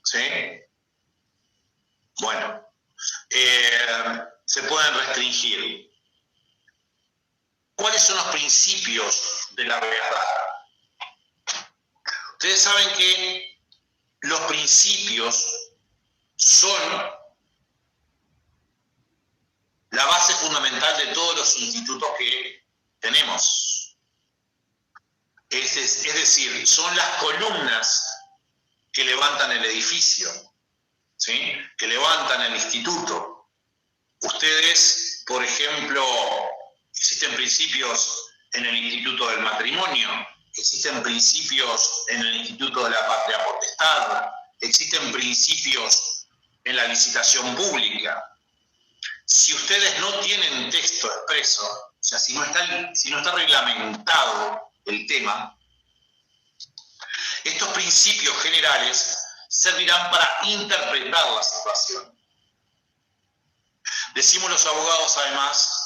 ¿Sí? Bueno, se pueden restringir. ¿Cuáles son los principios de la verdad? Ustedes saben que los principios son la base fundamental de todos los institutos que tenemos. Es decir, son las columnas que levantan el edificio, ¿sí? Que levantan el instituto. Ustedes, por ejemplo, existen principios en el Instituto del Matrimonio, existen principios en el Instituto de la Patria Potestad, existen principios en la licitación pública. Si ustedes no tienen texto expreso, o sea, si no está reglamentado el tema, estos principios generales servirán para interpretar la situación. Decimos los abogados, además,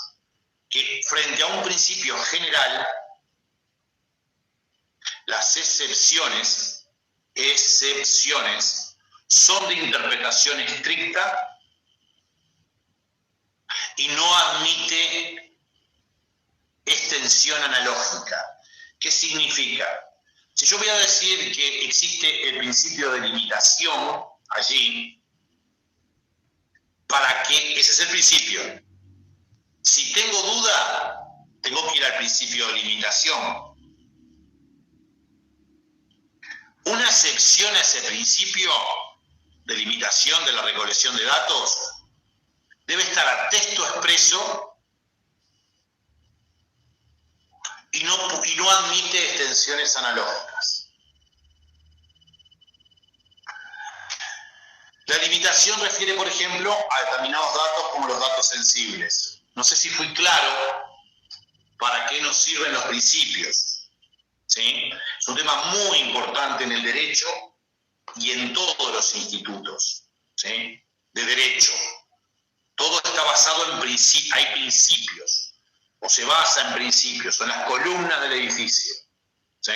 que frente a un principio general, las excepciones son de interpretación estricta y no admite extensión analógica. ¿Qué significa? Si yo voy a decir que existe el principio de limitación allí, ¿para qué? Ese es el principio. Si tengo duda, tengo que ir al principio de limitación. Una excepción a ese principio de limitación de la recolección de datos debe estar a texto expreso y no admite extensiones analógicas. La limitación refiere, por ejemplo, a determinados datos como los datos sensibles. No sé si fui claro para qué nos sirven los principios, ¿sí? Es un tema muy importante en el derecho y en todos los institutos, ¿sí? De derecho. Todo está basado en principios, hay principios, o se basa en principios, son las columnas del edificio, ¿sí?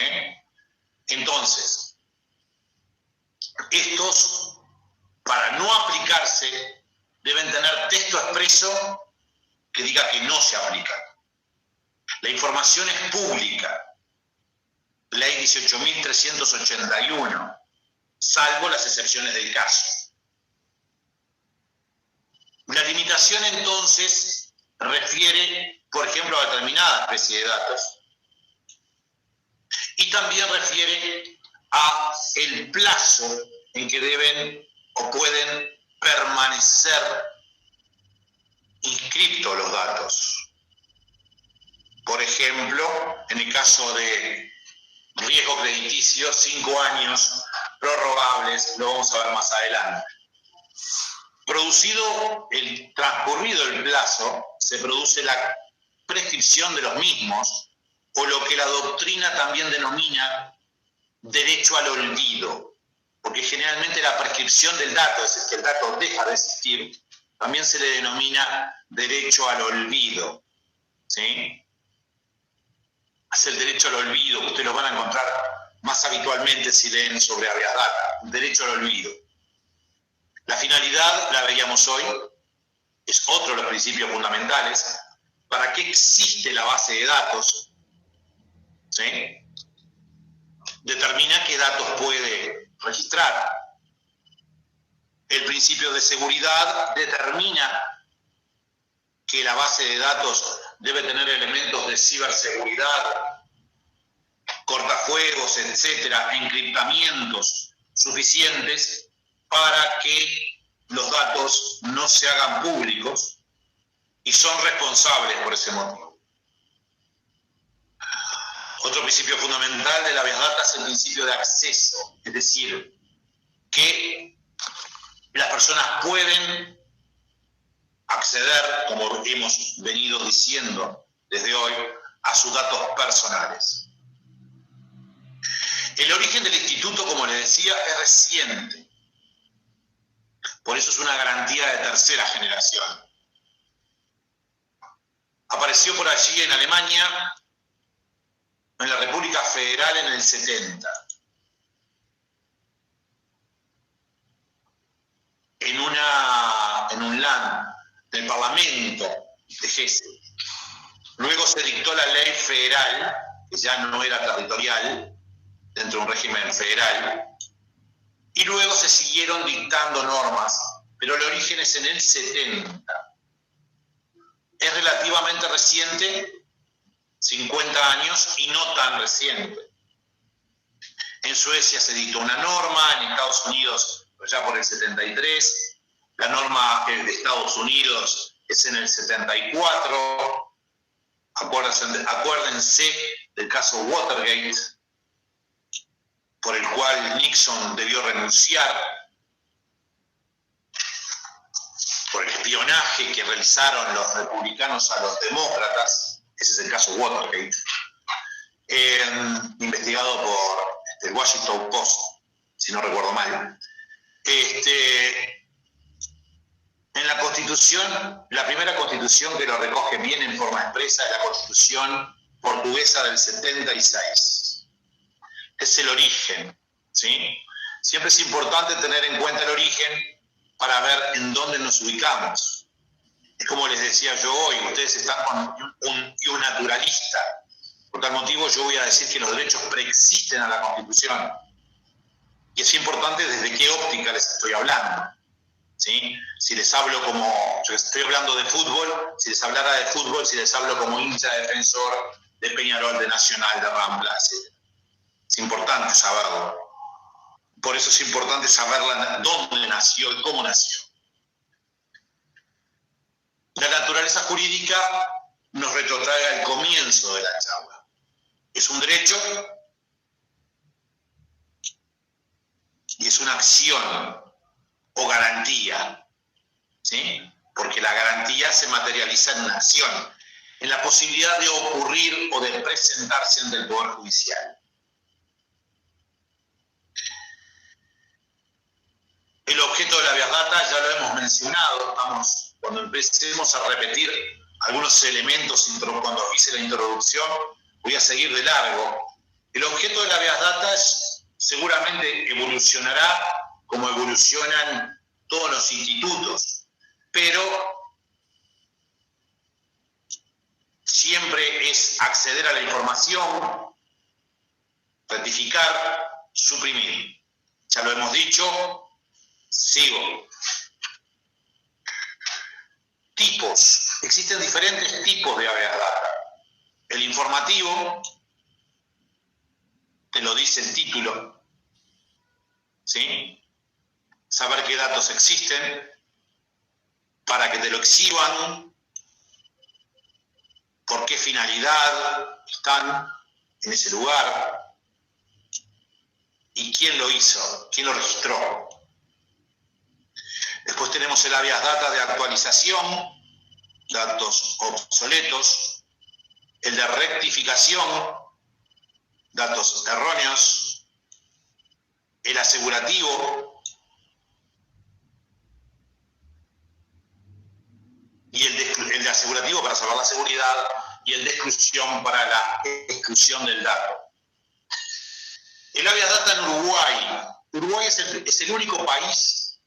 Entonces, estos, para no aplicarse, deben tener texto expreso que diga que no se aplican. La información es pública, ley 18.381, salvo las excepciones del caso. La limitación entonces refiere, por ejemplo, a determinada especie de datos y también refiere a el plazo en que deben o pueden permanecer inscriptos los datos. Por ejemplo, en el caso de riesgo crediticio, 5 años prorrogables, lo vamos a ver más adelante. Transcurrido el plazo, se produce la prescripción de los mismos, o lo que la doctrina también denomina derecho al olvido, porque generalmente la prescripción del dato, es decir, que el dato deja de existir, también se le denomina derecho al olvido, ¿sí? Es el derecho al olvido, que ustedes lo van a encontrar más habitualmente si leen sobre habeas data, derecho al olvido. La finalidad, la veíamos hoy, es otro de los principios fundamentales. ¿Para qué existe la base de datos? ¿Sí? Determina qué datos puede registrar. El principio de seguridad determina que la base de datos debe tener elementos de ciberseguridad, cortafuegos, etcétera, encriptamientos suficientes para que los datos no se hagan públicos y son responsables por ese motivo. Otro principio fundamental de la habeas data es el principio de acceso, es decir, que las personas pueden acceder, como hemos venido diciendo desde hoy, a sus datos personales. El origen del instituto, como les decía, es reciente. Por eso es una garantía de tercera generación. Apareció por allí en Alemania, en la República Federal en el 70. En un LAN del Parlamento de Hesse. Luego se dictó la ley federal, que ya no era territorial, dentro de un régimen federal, y luego se siguieron dictando normas, pero el origen es en el 70. Es relativamente reciente, 50 años, y no tan reciente. En Suecia se dictó una norma, en Estados Unidos ya por el 73, la norma de Estados Unidos es en el 74, acuérdense del caso Watergate, por el cual Nixon debió renunciar, por el espionaje que realizaron los republicanos a los demócratas. Ese es el caso Watergate, investigado por el Washington Post, si no recuerdo mal. En la Constitución, la primera Constitución que lo recoge bien en forma expresa es la Constitución portuguesa del 76. Es el origen, ¿sí? Siempre es importante tener en cuenta el origen para ver en dónde nos ubicamos. Es como les decía yo hoy, ustedes están con un naturalista. Por tal motivo yo voy a decir que los derechos preexisten a la Constitución. Y es importante desde qué óptica les estoy hablando, ¿sí? Si les hablo como, yo estoy hablando de fútbol, si les hablara de fútbol, si les hablo como hincha defensor de Peñarol, de Nacional, de Rambla, etc. Es importante saberlo. Por eso es importante saber dónde nació y cómo nació. La naturaleza jurídica nos retrotrae al comienzo de la charla. Es un derecho y es una acción o garantía, ¿sí? Porque la garantía se materializa en una acción, en la posibilidad de ocurrir o de presentarse ante el Poder Judicial. El objeto de la habeas data ya lo hemos mencionado, cuando empecemos a repetir algunos elementos, cuando hice la introducción, voy a seguir de largo. El objeto de la habeas data seguramente evolucionará como evolucionan todos los institutos, pero siempre es acceder a la información, rectificar, suprimir. Ya lo hemos dicho, sigo. Tipos. Existen diferentes tipos de habeas data. El informativo, te lo dice el título, ¿sí? Saber qué datos existen para que te lo exhiban, por qué finalidad están en ese lugar y quién lo hizo, quién lo registró. Después tenemos el habeas data de actualización, datos obsoletos, el de rectificación, datos erróneos, el asegurativo y el de asegurativo para salvar la seguridad y el de exclusión para la exclusión del dato. El habeas data en Uruguay. Uruguay es el único país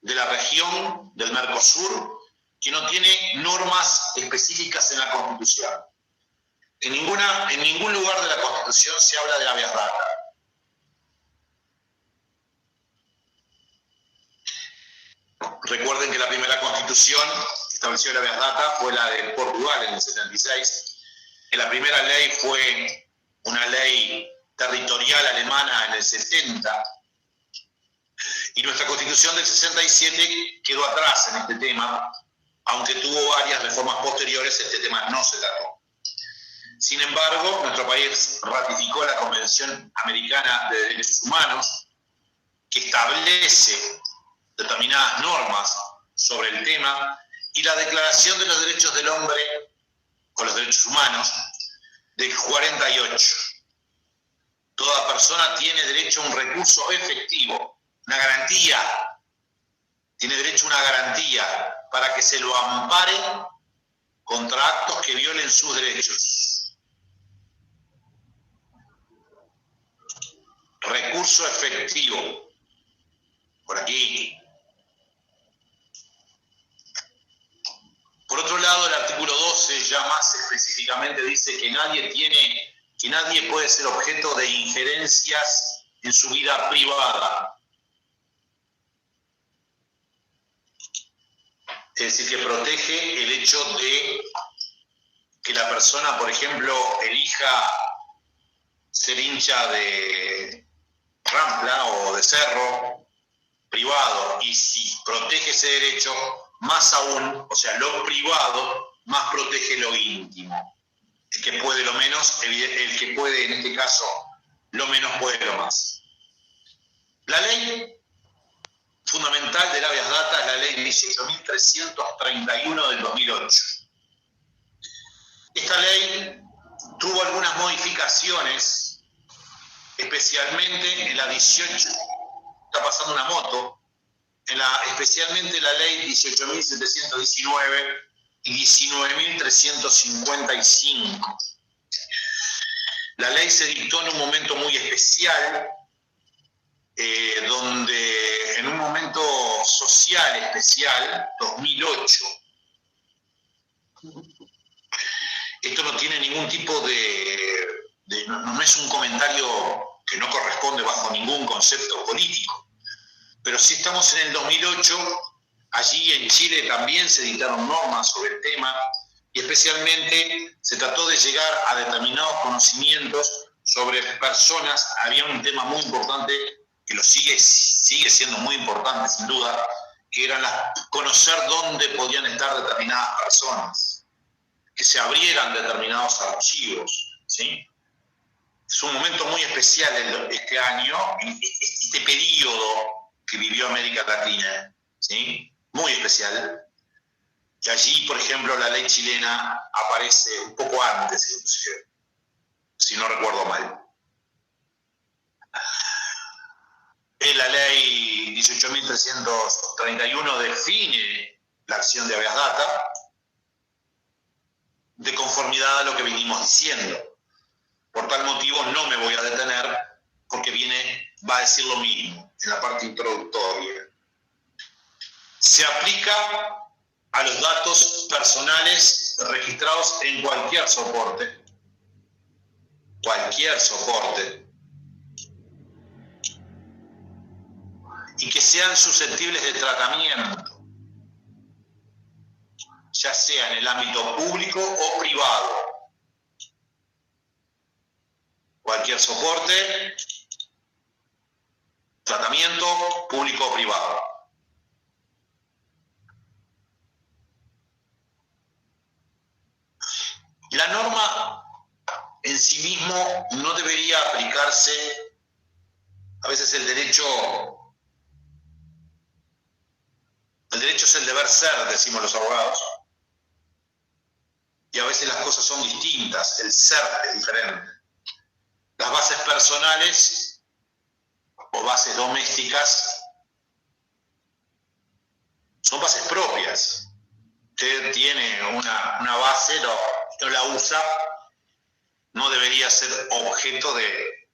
de la región del Mercosur que no tiene normas específicas en la Constitución. En ningún lugar de la Constitución se habla de habeas data. Recuerden que la primera Constitución que estableció el habeas data fue la de Portugal en el 76. Que la primera ley fue una ley territorial alemana en el 70. Y nuestra Constitución del 67 quedó atrás en este tema, aunque tuvo varias reformas posteriores, este tema no se trató. Sin embargo, nuestro país ratificó la Convención Americana de Derechos Humanos, que establece determinadas normas sobre el tema, y la Declaración de los Derechos del Hombre o los Derechos Humanos del 48. Toda persona tiene derecho a un recurso efectivo, una garantía, tiene derecho a una garantía para que se lo ampare contra actos que violen sus derechos. Recurso efectivo, por aquí. Por otro lado, el artículo 12 12 ya más específicamente dice que nadie puede ser objeto de injerencias en su vida privada. Es decir, que protege el hecho de que la persona, por ejemplo, elija ser hincha de Rampla o de Cerro privado, y si protege ese derecho, más aún, o sea, lo privado más protege lo íntimo. El que puede lo menos, el que puede en este caso lo menos puede lo más. La ley fundamental del habeas data es la ley 18.331 del 2008. Esta ley tuvo algunas modificaciones, especialmente en la 18, está pasando una moto, especialmente la ley 18.719 y 19.355. La ley se dictó en un momento muy especial, donde en un momento social especial, 2008, esto no tiene ningún tipo no es un comentario que no corresponde bajo ningún concepto político, pero sí estamos en el 2008, allí en Chile también se dictaron normas sobre el tema, y especialmente se trató de llegar a determinados conocimientos sobre personas. Había un tema muy importante, que sigue siendo muy importante sin duda, que era conocer dónde podían estar determinadas personas, que se abrieran determinados archivos, ¿sí? Es un momento muy especial este año, este periodo que vivió América Latina, ¿sí? Muy especial. Y allí, por ejemplo, la ley chilena aparece un poco antes, inclusive, si no recuerdo mal. La ley 18.331 define la acción de habeas data de conformidad a lo que venimos diciendo. Por tal motivo no me voy a detener, porque va a decir lo mismo en la parte introductoria. Se aplica a los datos personales registrados en cualquier soporte, y que sean susceptibles de tratamiento, ya sea en el ámbito público o privado. Cualquier soporte, tratamiento público o privado. La norma en sí mismo no debería aplicarse. A veces el derecho es el deber ser, decimos los abogados, y a veces las cosas son distintas, el ser es diferente. Las bases personales o bases domésticas son bases propias. Usted tiene una base, no la usa, no debería ser objeto de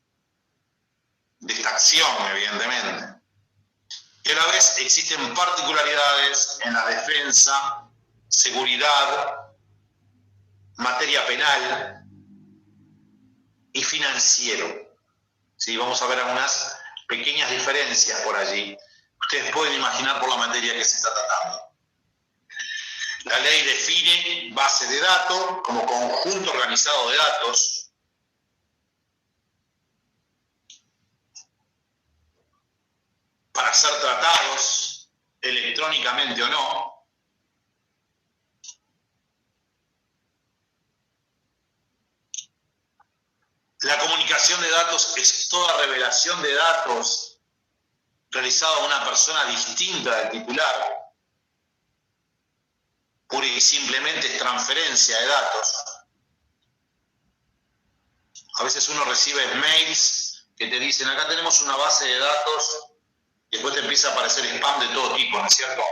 esta acción, evidentemente. Y a la vez existen particularidades en la defensa, seguridad, materia penal y financiero. ¿Sí? Vamos a ver algunas pequeñas diferencias por allí. Ustedes pueden imaginar por la materia que se está tratando. La ley define base de datos como conjunto organizado de datos para ser tratados electrónicamente o no. La comunicación de datos es toda revelación de datos realizada a una persona distinta del titular. Pura y simplemente es transferencia de datos. A veces uno recibe mails que te dicen, acá tenemos una base de datos, y después te empieza a aparecer spam de todo tipo, ¿no es cierto?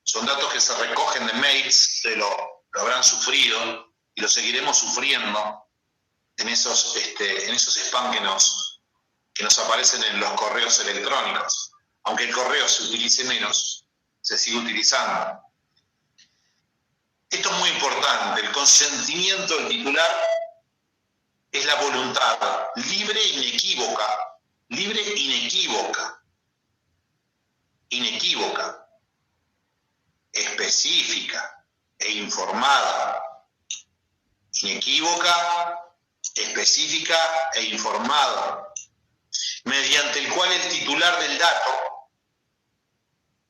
Son datos que se recogen de mails, que lo habrán sufrido y lo seguiremos sufriendo en esos spam que nos aparecen en los correos electrónicos. Aunque el correo se utilice menos, se sigue utilizando. Esto es muy importante, el consentimiento del titular es la voluntad libre e inequívoca, específica e informada, mediante el cual el titular del dato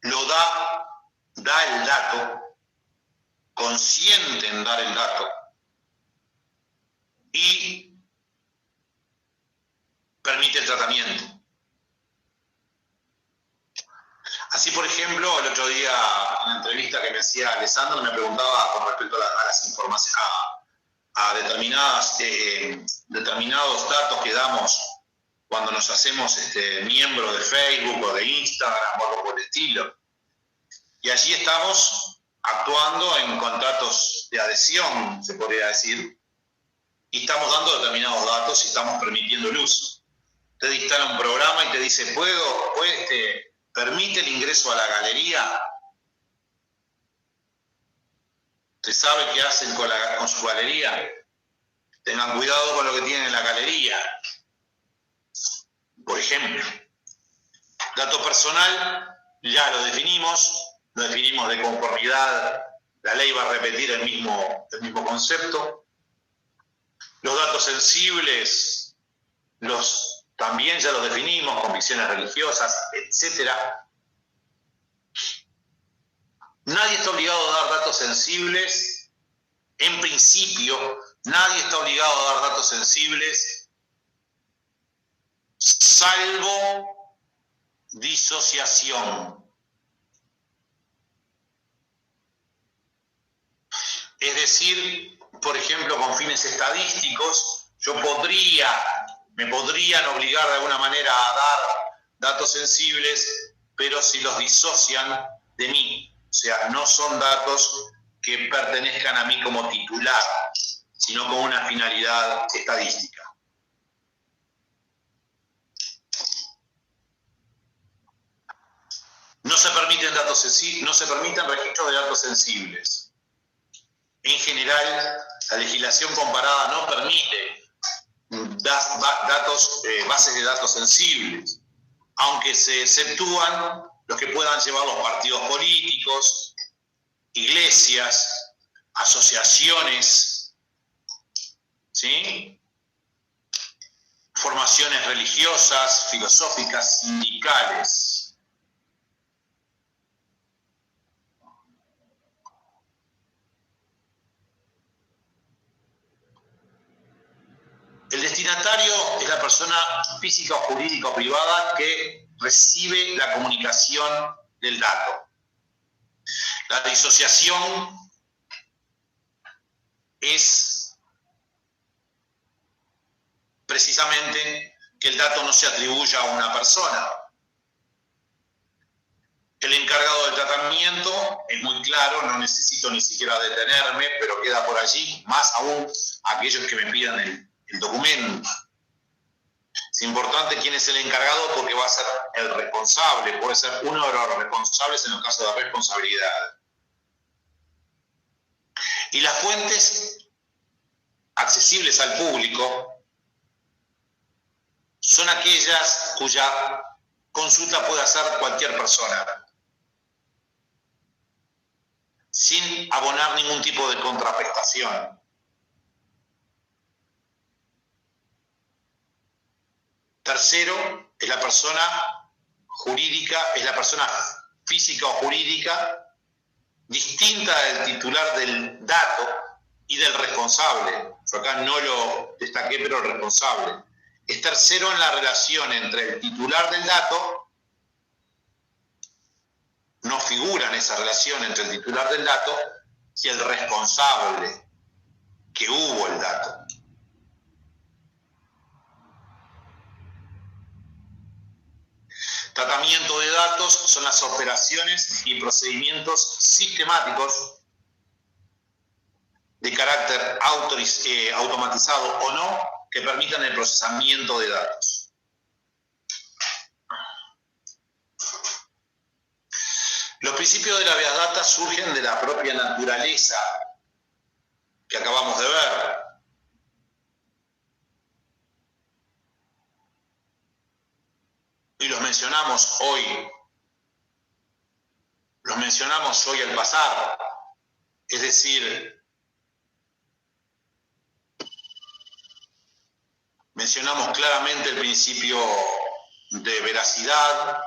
lo da el dato, consiente en dar el dato y permite el tratamiento. Así, por ejemplo, el otro día en la entrevista que me hacía Alessandro me preguntaba con respecto a las informaciones, a determinados datos que damos cuando nos hacemos miembros de Facebook o de Instagram o algo por el estilo. Y allí estamos actuando en contratos de adhesión, se podría decir, y estamos dando determinados datos y estamos permitiendo el uso. Usted instala un programa y te dice, ¿permite el ingreso a la galería? ¿Usted sabe qué hacen con su galería? Tengan cuidado con lo que tienen en la galería. Por ejemplo, dato personal, ya lo definimos de conformidad, la ley va a repetir el mismo concepto. Los datos sensibles, también ya los definimos, convicciones religiosas, etc. Nadie está obligado a dar datos sensibles, en principio, nadie está obligado a dar datos sensibles, salvo disociación. Es decir, por ejemplo, con fines estadísticos, me podrían obligar de alguna manera a dar datos sensibles, pero si los disocian de mí. O sea, no son datos que pertenezcan a mí como titular, sino con una finalidad estadística. No se permiten registros de datos sensibles. En general, la legislación comparada no permite bases de datos sensibles, aunque se exceptúan los que puedan llevar los partidos políticos, iglesias, asociaciones, ¿sí? Formaciones religiosas, filosóficas, sindicales. El destinatario es la persona física o jurídica o privada que recibe la comunicación del dato. La disociación es precisamente que el dato no se atribuya a una persona. El encargado del tratamiento es muy claro, no necesito ni siquiera detenerme, pero queda por allí, más aún aquellos que me pidan el documento. Es importante quién es el encargado porque va a ser el responsable, puede ser uno de los responsables en el caso de responsabilidad. Y las fuentes accesibles al público son aquellas cuya consulta puede hacer cualquier persona, sin abonar ningún tipo de contraprestación. Tercero, es la persona jurídica, es la persona física o jurídica distinta del titular del dato y del responsable. Yo acá no lo destaqué, pero el responsable. Es tercero en la relación entre el titular del dato, no figura en esa relación entre el titular del dato y el responsable que hubo el dato. Tratamiento de datos son las operaciones y procedimientos sistemáticos de carácter automatizado o no que permitan el procesamiento de datos. Los principios de la Big Data surgen de la propia naturaleza que acabamos de ver. Y los mencionamos hoy al pasar. Es decir, mencionamos claramente el principio de veracidad.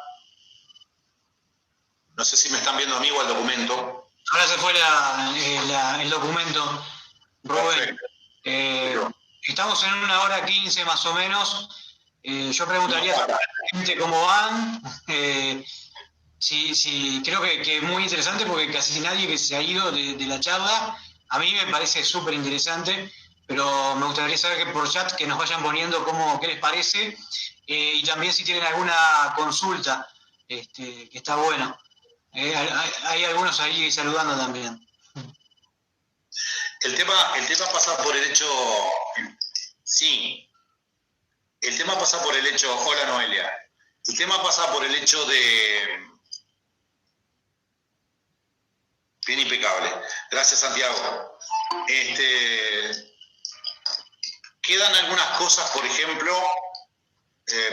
No sé si me están viendo, amigo, el documento. Ahora se fue el documento, Rubén. Estamos en 1:15 más o menos. Yo preguntaría a la gente cómo van. Sí, creo que es muy interesante porque casi nadie que se ha ido de la charla. A mí me parece súper interesante, pero me gustaría saber que por chat que nos vayan poniendo qué les parece, y también si tienen alguna consulta, que está bueno. Hay algunos ahí saludando también. El tema pasa por el hecho, sí, el tema pasa por el hecho, hola Noelia, el tema pasa por el hecho de, bien impecable, gracias Santiago, quedan algunas cosas, por ejemplo,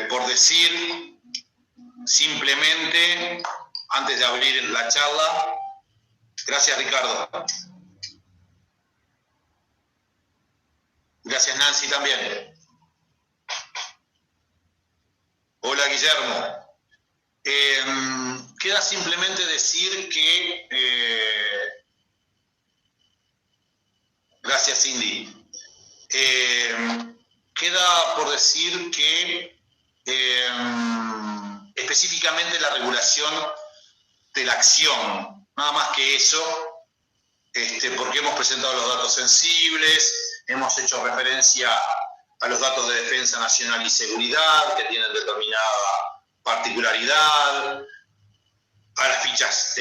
por decir simplemente, antes de abrir la charla. Gracias Ricardo. Gracias Nancy también. Hola Guillermo. Queda simplemente decir que... gracias Cindy. Queda por decir que específicamente la regulación de la acción, nada más que eso, porque hemos presentado los datos sensibles, hemos hecho referencia a los datos de defensa nacional y seguridad, que tienen determinada particularidad, a las fichas,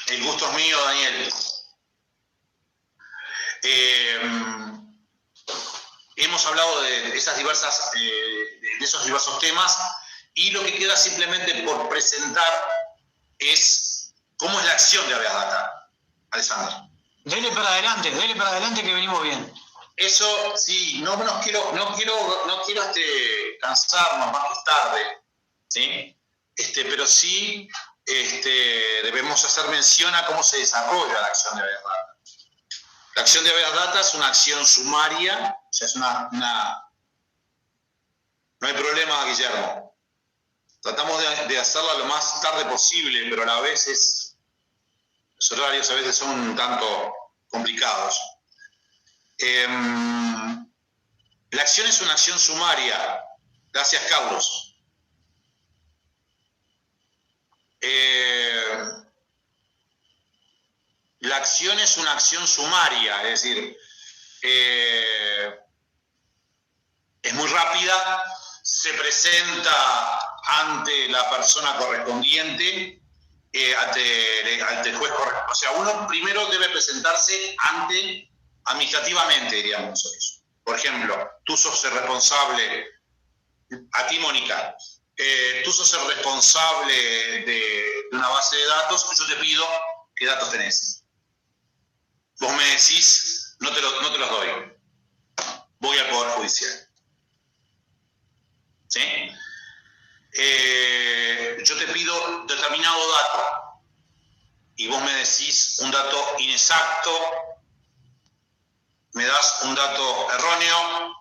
el gusto es mío, Daniel. Hemos hablado de esos diversos temas, y lo que queda simplemente por presentar es cómo es la acción de Habeas Data. Alessandro. Dele para adelante que venimos bien. Eso sí, no quiero cansarnos más que tarde, ¿sí? Pero sí debemos hacer mención a cómo se desarrolla la acción de Habeas Data. La acción de Habeas Data es una acción sumaria, o sea, es una... No hay problema, Guillermo. Tratamos de hacerla lo más tarde posible, pero a la vez los horarios a veces son un tanto complicados. La acción es una acción sumaria. Gracias, Carlos. La acción es una acción sumaria, es decir, es muy rápida, se presenta ante la persona correspondiente, ante el juez correspondiente. O sea, uno primero debe presentarse administrativamente, diríamos nosotros. Por ejemplo, tú sos el responsable, a ti, Mónica, tú sos el responsable de una base de datos, yo te pido qué datos tenés. Vos me decís, no te los doy. Voy al Poder Judicial. ¿Sí? Yo te pido determinado dato y vos me decís un dato inexacto, me das un dato erróneo,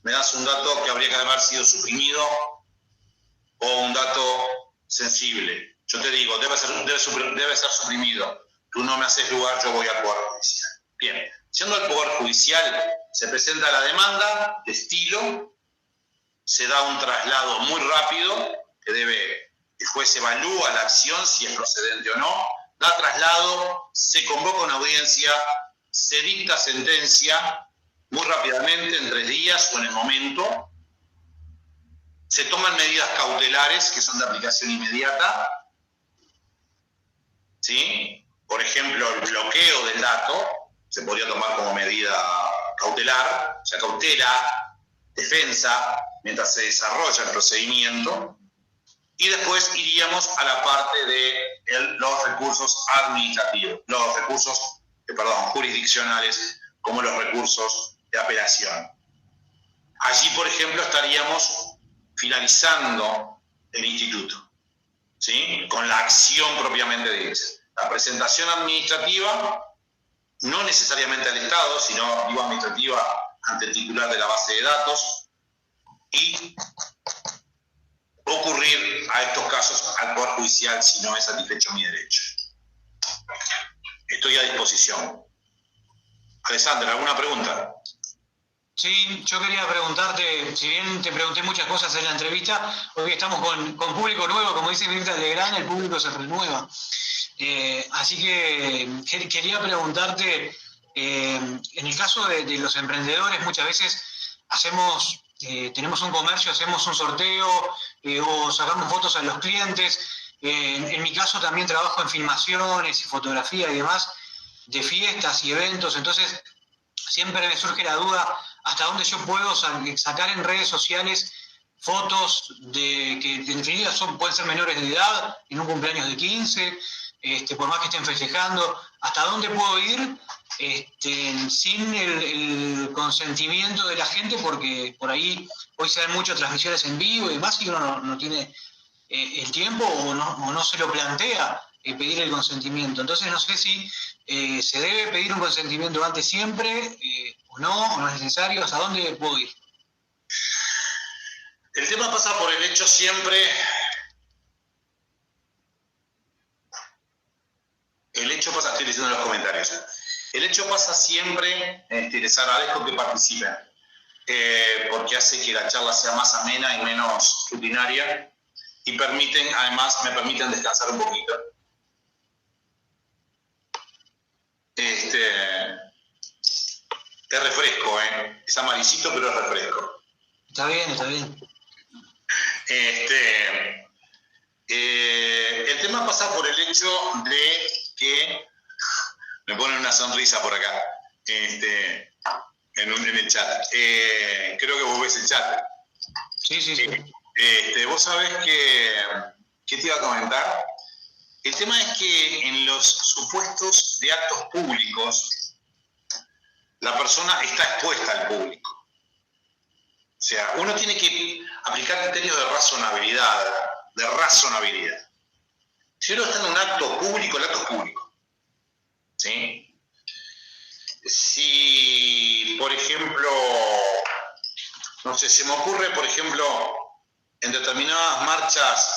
me das un dato que habría que haber sido suprimido o un dato sensible. Yo te digo, debe ser suprimido. Tú no me haces lugar, yo voy al Poder Judicial. Bien, siendo el Poder Judicial, se presenta la demanda de estilo, se da un traslado muy rápido, que el juez evalúa la acción, si es procedente o no, da traslado, se convoca una audiencia, se dicta sentencia muy rápidamente, en 3 días o en el momento, se toman medidas cautelares que son de aplicación inmediata, ¿sí? Por ejemplo, el bloqueo del dato se podría tomar como medida cautelar, o sea, cautela, defensa, mientras se desarrolla el procedimiento. Y después iríamos a la parte de los recursos administrativos, los recursos, jurisdiccionales, como los recursos de apelación. Allí, por ejemplo, estaríamos finalizando el instituto, ¿sí? Con la acción propiamente dicha. La presentación administrativa, no necesariamente al Estado, sino digo administrativa ante el titular de la base de datos, y ocurrir a estos casos al Poder Judicial si no es satisfecho mi derecho. Estoy a disposición. Alessandra, ¿alguna pregunta? Sí, yo quería preguntarte, si bien te pregunté muchas cosas en la entrevista, hoy estamos con público nuevo, como dice Mirta Legrand, el público se renueva. Así que quería preguntarte, en el caso de los emprendedores, muchas veces tenemos un comercio, hacemos un sorteo o sacamos fotos a los clientes. En mi caso también trabajo en filmaciones y fotografía y demás, de fiestas y eventos, entonces siempre me surge la duda hasta dónde yo puedo sacar en redes sociales fotos que en definitiva pueden ser menores de edad, en un cumpleaños de 15, por más que estén festejando, hasta dónde puedo ir sin el consentimiento de la gente, porque por ahí hoy se dan muchas transmisiones en vivo y demás y uno no tiene el tiempo o no se lo plantea pedir el consentimiento. Entonces no sé si se debe pedir un consentimiento antes siempre o no es necesario. ¿Hasta dónde puedo ir? El tema pasa por el hecho siempre... estoy diciendo en los comentarios, el hecho pasa siempre, les agradezco que participen, porque hace que la charla sea más amena y menos rutinaria, y además me permiten descansar un poquito. Es refresco, es amarillito, pero es refresco. Está bien. El tema pasa por el hecho de que me ponen una sonrisa por acá, en el chat. Creo que vos ves el chat. Sí. Vos sabés ¿qué te iba a comentar? El tema es que en los supuestos de actos públicos, la persona está expuesta al público. O sea, uno tiene que aplicar criterios de razonabilidad. Si uno está en un acto público, el acto es público. ¿Sí? Si, por ejemplo, no sé, se me ocurre, por ejemplo, en determinadas marchas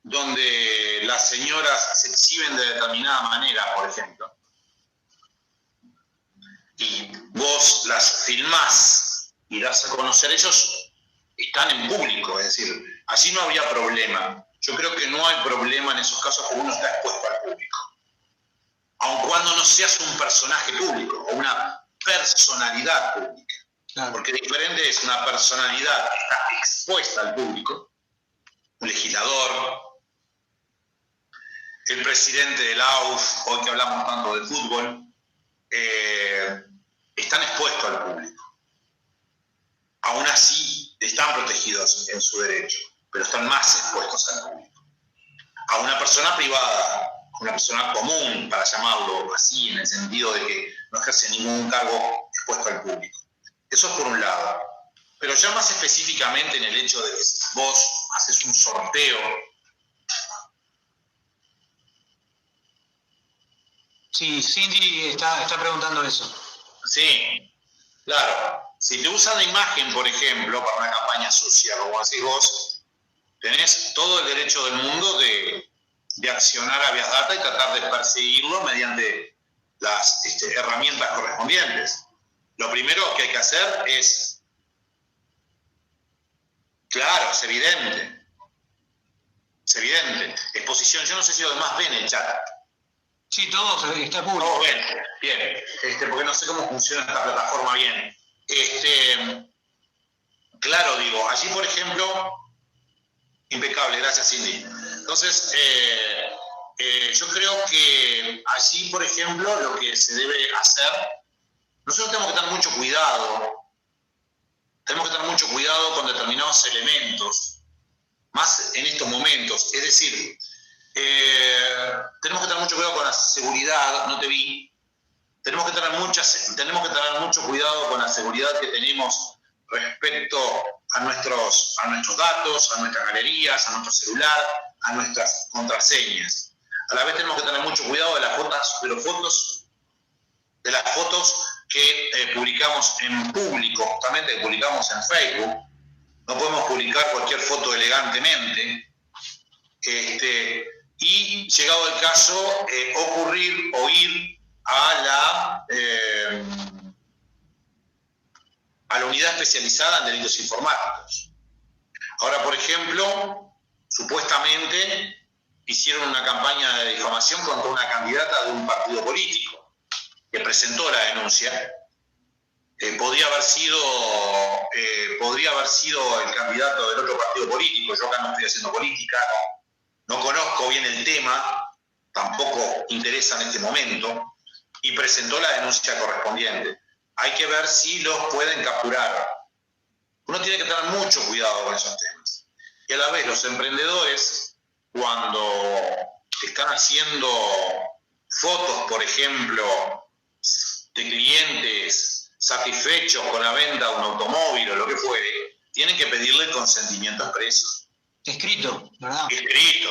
donde las señoras se exhiben de determinada manera, por ejemplo, y vos las filmás y das a conocer, ellos están en público, es decir, así no habría problema. Yo creo que no hay problema en esos casos porque uno está expuesto al público. Aun cuando no seas un personaje público o una personalidad pública. Claro. Porque diferente es una personalidad que está expuesta al público, un legislador, el presidente de la AUF, hoy que hablamos tanto de fútbol, están expuestos al público. Aún así, están protegidos en su derecho, pero están más expuestos al público. A una persona privada, una persona común, para llamarlo así, en el sentido de que no ejerce ningún cargo expuesto al público. Eso es por un lado. Pero ya más específicamente en el hecho de que si vos haces un sorteo... Sí, Cindy está preguntando eso. Sí, claro. Si te usan la imagen, por ejemplo, para una campaña sucia, como decís vos, tenés todo el derecho del mundo de accionar a Vías Data y tratar de perseguirlo mediante las herramientas correspondientes. Lo primero que hay que hacer es, claro, es evidente, exposición. Yo no sé si los demás ven el chat. Sí, todos está público. Todos ven, bien, porque no sé cómo funciona esta plataforma bien. Claro, digo, allí por ejemplo, impecable, gracias Cindy. Entonces, yo creo que allí, por ejemplo, lo que se debe hacer, nosotros tenemos que tener mucho cuidado con determinados elementos, más en estos momentos. Es decir, tenemos que tener mucho cuidado con la seguridad, no te vi. Tenemos que tener mucho cuidado con la seguridad que tenemos respecto a nuestros datos, a nuestras galerías, a nuestro celular, a nuestras contraseñas. A la vez tenemos que tener mucho cuidado de las fotos que publicamos en público, justamente que publicamos en Facebook. No podemos publicar cualquier foto elegantemente. Y llegado el caso, ocurrir o ir a la unidad especializada en delitos informáticos. Ahora, por ejemplo, supuestamente hicieron una campaña de difamación contra una candidata de un partido político que presentó la denuncia. Podría haber sido el candidato del otro partido político. Yo acá no estoy haciendo política, no conozco bien el tema, tampoco interesa en este momento, y presentó la denuncia correspondiente. Hay que ver si los pueden capturar. Uno tiene que tener mucho cuidado con esos temas. Y a la vez los emprendedores, cuando están haciendo fotos, por ejemplo, de clientes satisfechos con la venta de un automóvil o lo que fuere, tienen que pedirle el consentimiento expreso. Escrito, ¿verdad? Escrito.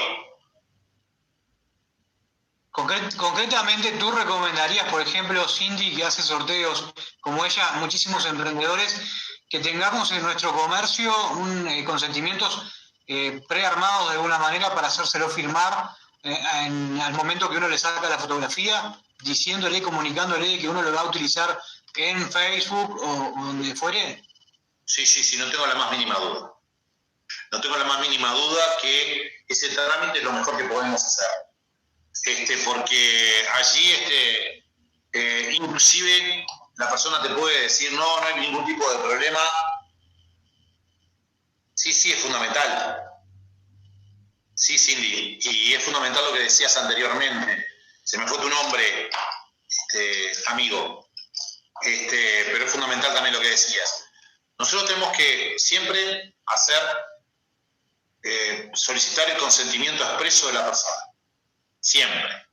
Concretamente, ¿tú recomendarías, por ejemplo, Cindy, que hace sorteos como ella, muchísimos emprendedores, que tengamos en nuestro comercio consentimientos prearmados de alguna manera para hacérselo firmar al momento que uno le saca la fotografía, diciéndole, comunicándole que uno lo va a utilizar en Facebook o donde fuere? Sí, no tengo la más mínima duda. No tengo la más mínima duda que ese trámite es lo mejor que podemos hacer. Porque allí inclusive la persona te puede decir no hay ningún tipo de problema. Sí, es fundamental. Sí, Cindy, y es fundamental lo que decías anteriormente. Se me fue tu nombre, amigo, pero es fundamental también lo que decías. Nosotros tenemos que siempre solicitar el consentimiento expreso de la persona. Siempre.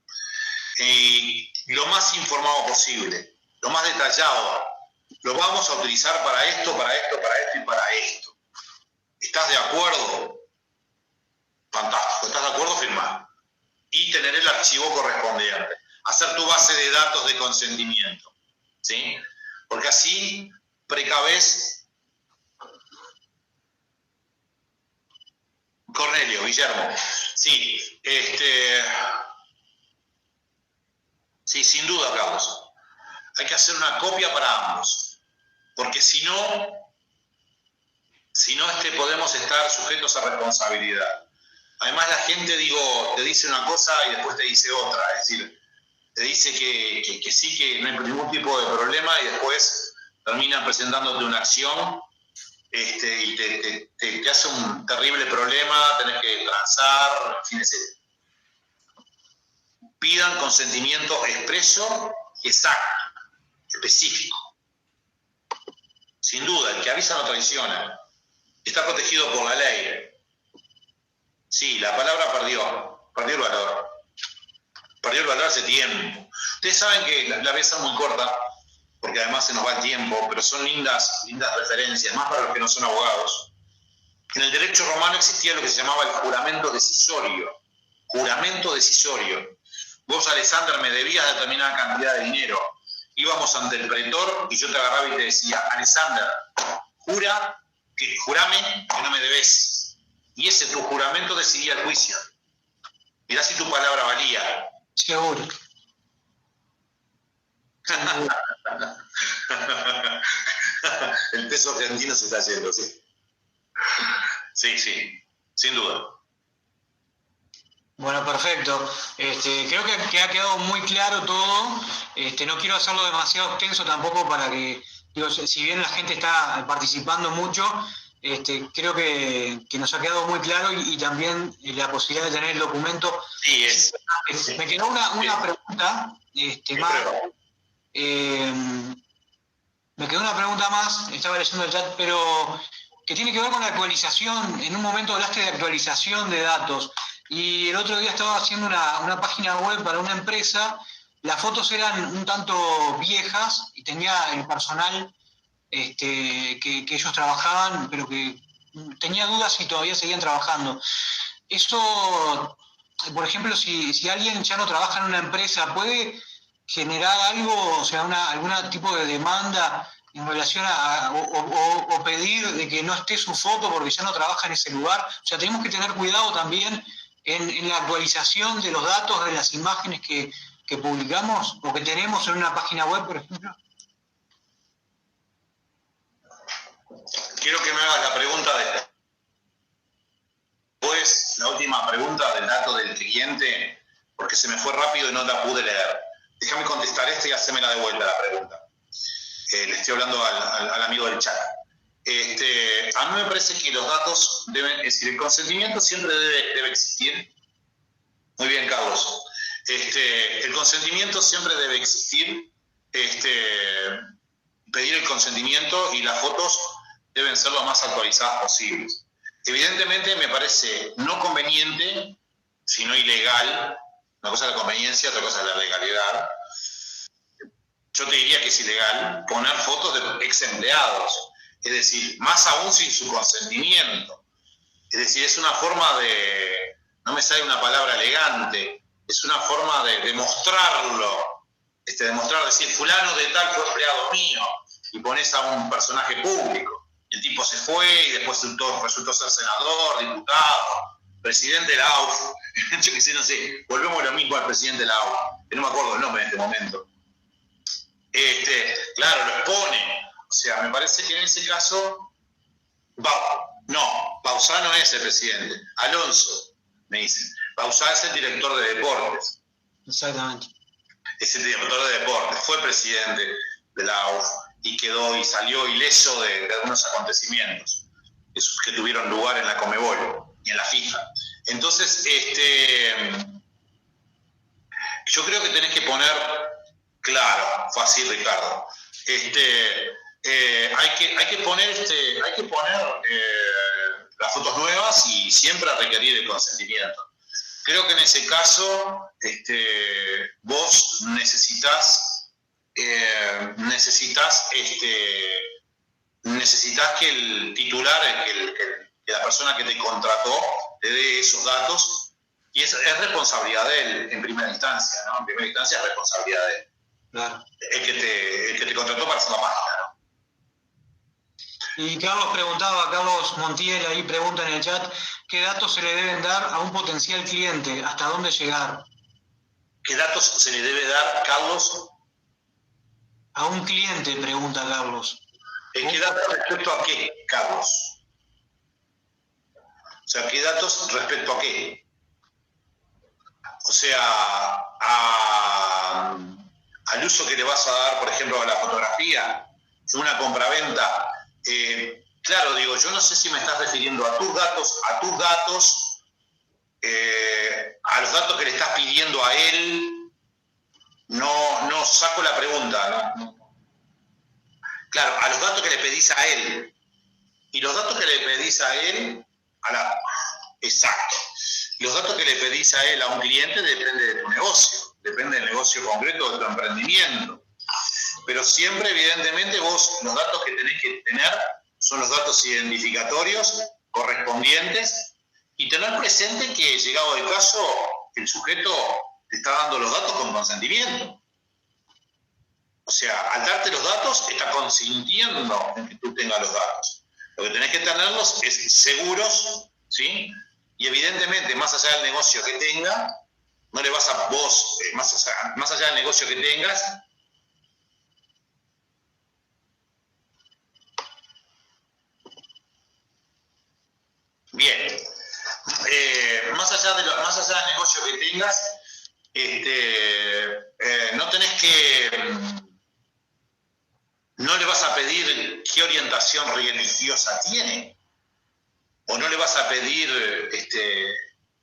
Y lo más informado posible, lo más detallado. Lo vamos a utilizar para esto y para esto. ¿Estás de acuerdo? Fantástico. ¿Estás de acuerdo? Firmar. Y tener el archivo correspondiente. Hacer tu base de datos de consentimiento. ¿Sí? Porque así precavés. Cornelio, Guillermo. Sí, sí, sin duda, Carlos. Hay que hacer una copia para ambos. Porque si no podemos estar sujetos a responsabilidad. Además, la gente, te dice una cosa y después te dice otra. Es decir, te dice que sí, que no hay ningún tipo de problema y después termina presentándote una acción y te hace un terrible problema, tenés que transar, en fin, etc. Pidan consentimiento expreso, exacto, específico. Sin duda, el que avisa no traiciona. Está protegido por la ley. Sí, la palabra perdió el valor. Perdió el valor hace tiempo. Ustedes saben que la voy a hacer muy corta, porque además se nos va el tiempo, pero son lindas referencias, más para los que no son abogados. En el derecho romano existía lo que se llamaba el juramento decisorio. Juramento decisorio. Vos, Alexander, me debías determinada cantidad de dinero. Íbamos ante el pretor y yo te agarraba y te decía, Alexander, jurame que no me debes. Y ese tu juramento decidía el juicio. Mirá si tu palabra valía. Seguro. El peso argentino se está yendo, ¿sí? Sí, sin duda. Bueno, perfecto. Creo que ha quedado muy claro todo. No quiero hacerlo demasiado extenso tampoco para que, si bien la gente está participando mucho, creo que nos ha quedado muy claro y también la posibilidad de tener el documento. Sí, es. Me quedó una pregunta más. Me quedó una pregunta más, estaba leyendo el chat, pero que tiene que ver con la actualización. En un momento hablaste de actualización de datos y el otro día estaba haciendo una página web para una empresa. Las fotos eran un tanto viejas y tenía el personal que ellos trabajaban, pero que tenía dudas si todavía seguían trabajando. Eso, por ejemplo, si alguien ya no trabaja en una empresa, ¿puede generar algo, o sea, algún tipo de demanda en relación o pedir de que no esté su foto porque ya no trabaja en ese lugar? O sea, tenemos que tener cuidado también en la actualización de los datos de las imágenes que publicamos o que tenemos en una página web, por ejemplo. Quiero que me hagas la pregunta después, la última pregunta del dato del cliente, porque se me fue rápido y no la pude leer. Déjame contestar esta y hacémela de vuelta la pregunta. Le estoy hablando al amigo del chat. A mí me parece que los datos deben, es decir, el consentimiento siempre debe existir. Muy bien, Carlos. El consentimiento siempre debe existir. Pedir el consentimiento y las fotos deben ser lo más actualizadas posibles. Evidentemente me parece no conveniente, sino ilegal. Una cosa es la conveniencia, otra cosa es la legalidad. Yo te diría que es ilegal poner fotos de ex empleados, es decir, más aún sin su consentimiento. Es decir, es una forma de, no me sale una palabra elegante, es una forma de demostrarlo, demostrar, decir, fulano de tal fue empleado mío, y pones a un personaje público. El tipo se fue y después resultó ser senador, diputado, presidente de la AUF. Yo que sé, no sé, volvemos lo mismo al presidente de la AUF, que no me acuerdo el nombre en este momento. Claro, lo expone. O sea, me parece que en ese caso, Bauzá no es el presidente. Alonso, me dicen. Bauzá es el director de deportes. Exactamente. Es el director de deportes. Fue presidente de la AUF y quedó y salió ileso de algunos acontecimientos que tuvieron lugar en la Conmebol y en la FIFA. Entonces, yo creo que tenés que poner claro, fue así, Ricardo. Hay que poner las fotos nuevas y siempre a requerir el consentimiento. Creo que en ese caso vos necesitas que el titular, que la persona que te contrató, te dé esos datos, y es responsabilidad de él en primera instancia, ¿no? En primera instancia es responsabilidad de él. Claro. El que te contrató para hacer la página, ¿no? Y Carlos Montiel ahí pregunta en el chat, ¿qué datos se le deben dar a un potencial cliente? ¿Hasta dónde llegar? ¿Qué datos se le debe dar, Carlos? A un cliente, pregunta Carlos. ¿Qué datos respecto a qué, Carlos? O sea, ¿qué datos respecto a qué? O sea, al uso que le vas a dar, por ejemplo, a la fotografía, una compraventa. Claro, digo, yo no sé si me estás refiriendo a tus datos, a los datos que le estás pidiendo a él. No saco la pregunta, ¿no? Claro, a los datos que le pedís a él. Y los datos que le pedís a él, exacto. Los datos que le pedís a él, a un cliente, depende de tu negocio, depende del negocio concreto de tu emprendimiento. Pero siempre, evidentemente, vos los datos que tenés que tener son los datos identificatorios correspondientes y tener presente que, llegado el caso, el sujeto te está dando los datos con consentimiento. O sea, al darte los datos, está consintiendo en que tú tengas los datos. Lo que tenés que tenerlos es seguros, ¿sí? Y evidentemente, más allá del negocio que tenga, no le vas a vos, más allá del negocio que tengas, bien, más allá del negocio que tengas, no tenés que, no le vas a pedir qué orientación religiosa tiene, o no le vas a pedir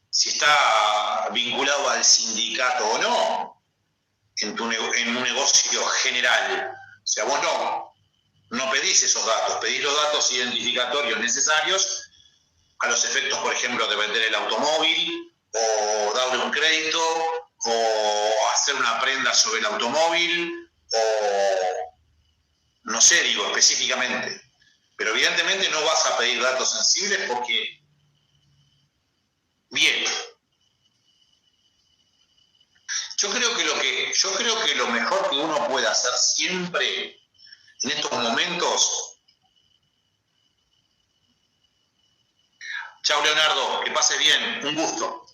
si está vinculado al sindicato o no, en un negocio general. O sea, vos no pedís esos datos, pedís los datos identificatorios necesarios a los efectos, por ejemplo, de vender el automóvil, o darle un crédito, o hacer una prenda sobre el automóvil, o no sé, digo específicamente. Pero evidentemente no vas a pedir datos sensibles porque, bien, yo creo que lo mejor que uno puede hacer siempre en estos momentos. Chao, Leonardo, que pases bien, un gusto.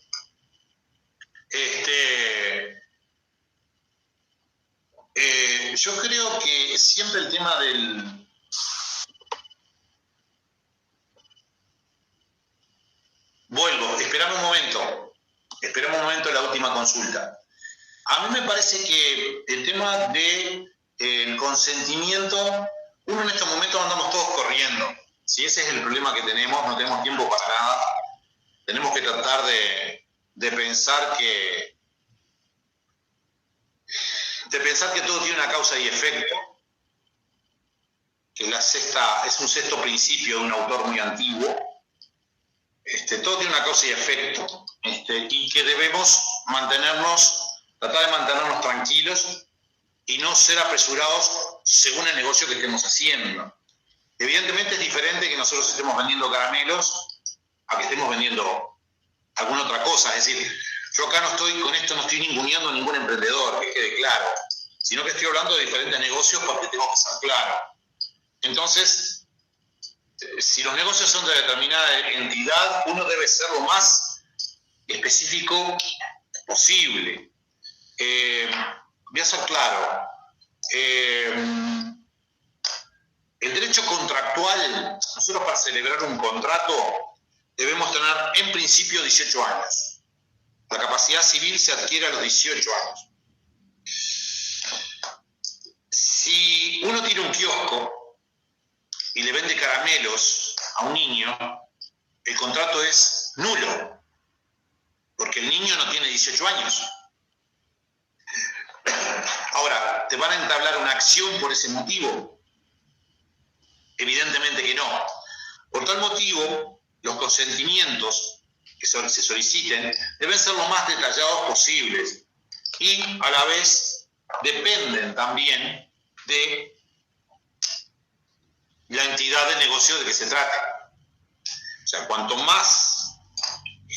Yo creo que siempre el tema del... Vuelvo, esperame un momento la última consulta. A mí me parece que el tema del consentimiento, uno en estos momentos andamos todos corriendo. Si ese es el problema que tenemos, no tenemos tiempo para nada. Tenemos que tratar de pensar que todo tiene una causa y efecto, que es un sexto principio de un autor muy antiguo. Todo tiene una causa y efecto, y que debemos tratar de mantenernos tranquilos y no ser apresurados según el negocio que estemos haciendo. Evidentemente es diferente que nosotros estemos vendiendo caramelos a que estemos vendiendo alguna otra cosa. Es decir, yo acá con esto no estoy ninguneando a ningún emprendedor, que quede claro, sino que estoy hablando de diferentes negocios porque tengo que ser claro. Entonces, si los negocios son de determinada entidad, uno debe ser lo más específico posible. Voy a ser claro. El derecho contractual, nosotros para celebrar un contrato debemos tener en principio 18 años. La capacidad civil se adquiere a los 18 años. Si uno tiene un kiosco y le vende caramelos a un niño, el contrato es nulo, porque el niño no tiene 18 años. Ahora, ¿te van a entablar una acción por ese motivo? Evidentemente que no. Por tal motivo, los consentimientos que se soliciten deben ser lo más detallados posibles y a la vez dependen también de la entidad de negocio de que se trate. O sea, cuanto más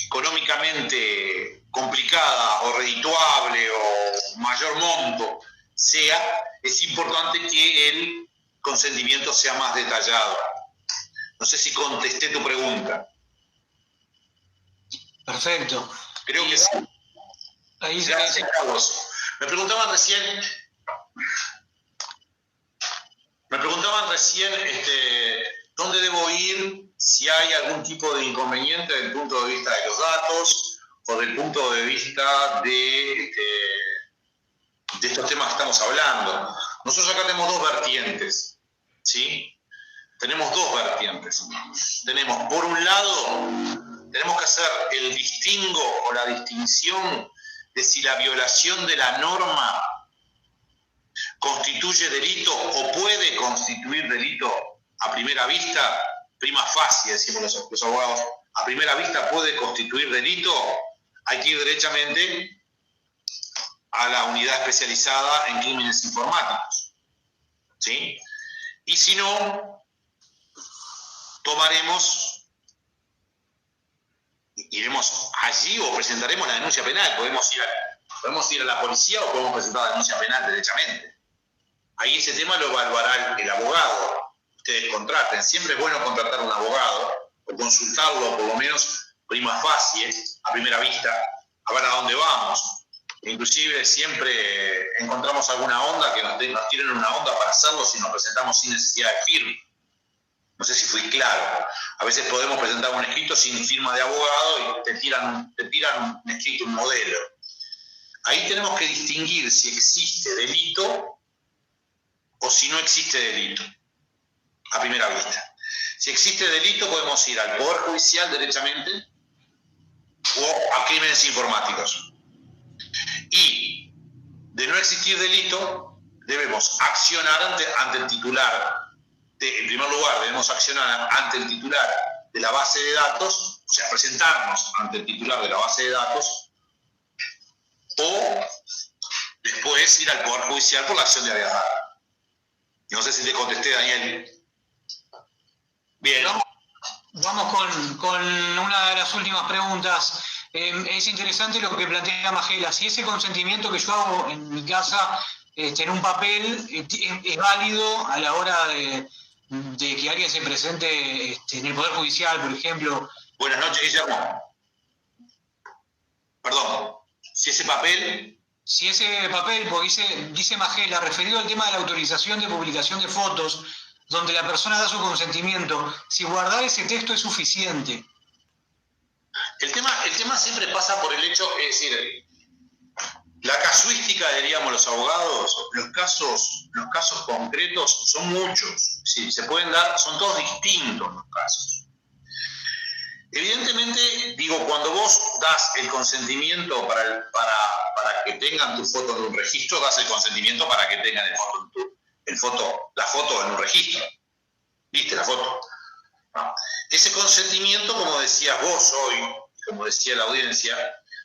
económicamente complicada o redituable o mayor monto sea, es importante que el consentimiento sea más detallado. No sé si contesté tu pregunta. Perfecto. Creo que sí. Ahí Gracias, Carlos. Me preguntaban recién dónde debo ir, si hay algún tipo de inconveniente desde el punto de vista de los datos o del punto de vista de estos temas que estamos hablando. Nosotros acá tenemos dos vertientes, ¿sí? Tenemos dos vertientes. Tenemos, por un lado, tenemos que hacer el distingo o la distinción de si la violación de la norma constituye delito o puede constituir delito a primera vista, prima facie, decimos los abogados, a primera vista puede constituir delito. Hay que ir derechamente a la unidad especializada en crímenes informáticos, ¿sí? Y si no, iremos allí o presentaremos la denuncia penal. Podemos ir a la policía o podemos presentar la denuncia penal derechamente. Ahí ese tema lo evaluará el abogado. Ustedes contraten. Siempre es bueno contratar a un abogado o consultarlo, por lo menos prima facie, a primera vista, a ver a dónde vamos. Inclusive siempre encontramos alguna onda que nos tienen una onda para hacerlo si nos presentamos sin necesidad de firma. No sé si fui claro. A veces podemos presentar un escrito sin firma de abogado y te tiran un escrito, un modelo. Ahí tenemos que distinguir si existe delito o si no existe delito, a primera vista. Si existe delito, podemos ir al Poder Judicial derechamente o a crímenes informáticos. Y de no existir delito, debemos accionar ante el titular en primer lugar, debemos accionar ante el titular de la base de datos, o sea, presentarnos ante el titular de la base de datos, o después ir al Poder Judicial por la acción de habeas data. No sé si te contesté, Daniel. Bien. Vamos con una de las últimas preguntas. Es interesante lo que plantea Magela. Si ese consentimiento que yo hago en mi casa en un papel es válido a la hora de que alguien se presente en el Poder Judicial, por ejemplo. Buenas noches, Guillermo. Perdón, si ese papel, porque dice Magela, referido al tema de la autorización de publicación de fotos, donde la persona da su consentimiento, si guardar ese texto es suficiente. El tema siempre pasa por el hecho, es decir, la casuística, diríamos los abogados, los casos concretos son muchos, sí, se pueden dar, son todos distintos los casos. Evidentemente, digo, cuando vos das el consentimiento para que tengan tu foto en un registro, das el consentimiento para que tengan la foto en un registro. ¿Viste la foto? No. Ese consentimiento, como decías vos hoy, como decía la audiencia,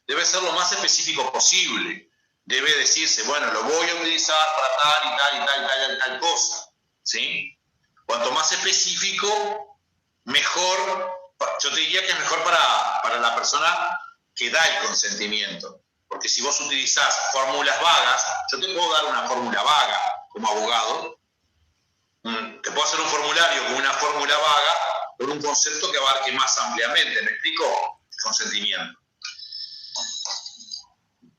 debe ser lo más específico posible. Debe decirse, bueno, lo voy a utilizar para tal y tal y tal y tal cosa. ¿Sí? Cuanto más específico, mejor. Yo te diría que es mejor para la persona que da el consentimiento. Porque si vos utilizás fórmulas vagas, yo te puedo dar una fórmula vaga como abogado. Te puedo hacer un formulario con una fórmula vaga por un concepto que abarque más ampliamente. ¿Me explico? Consentimiento.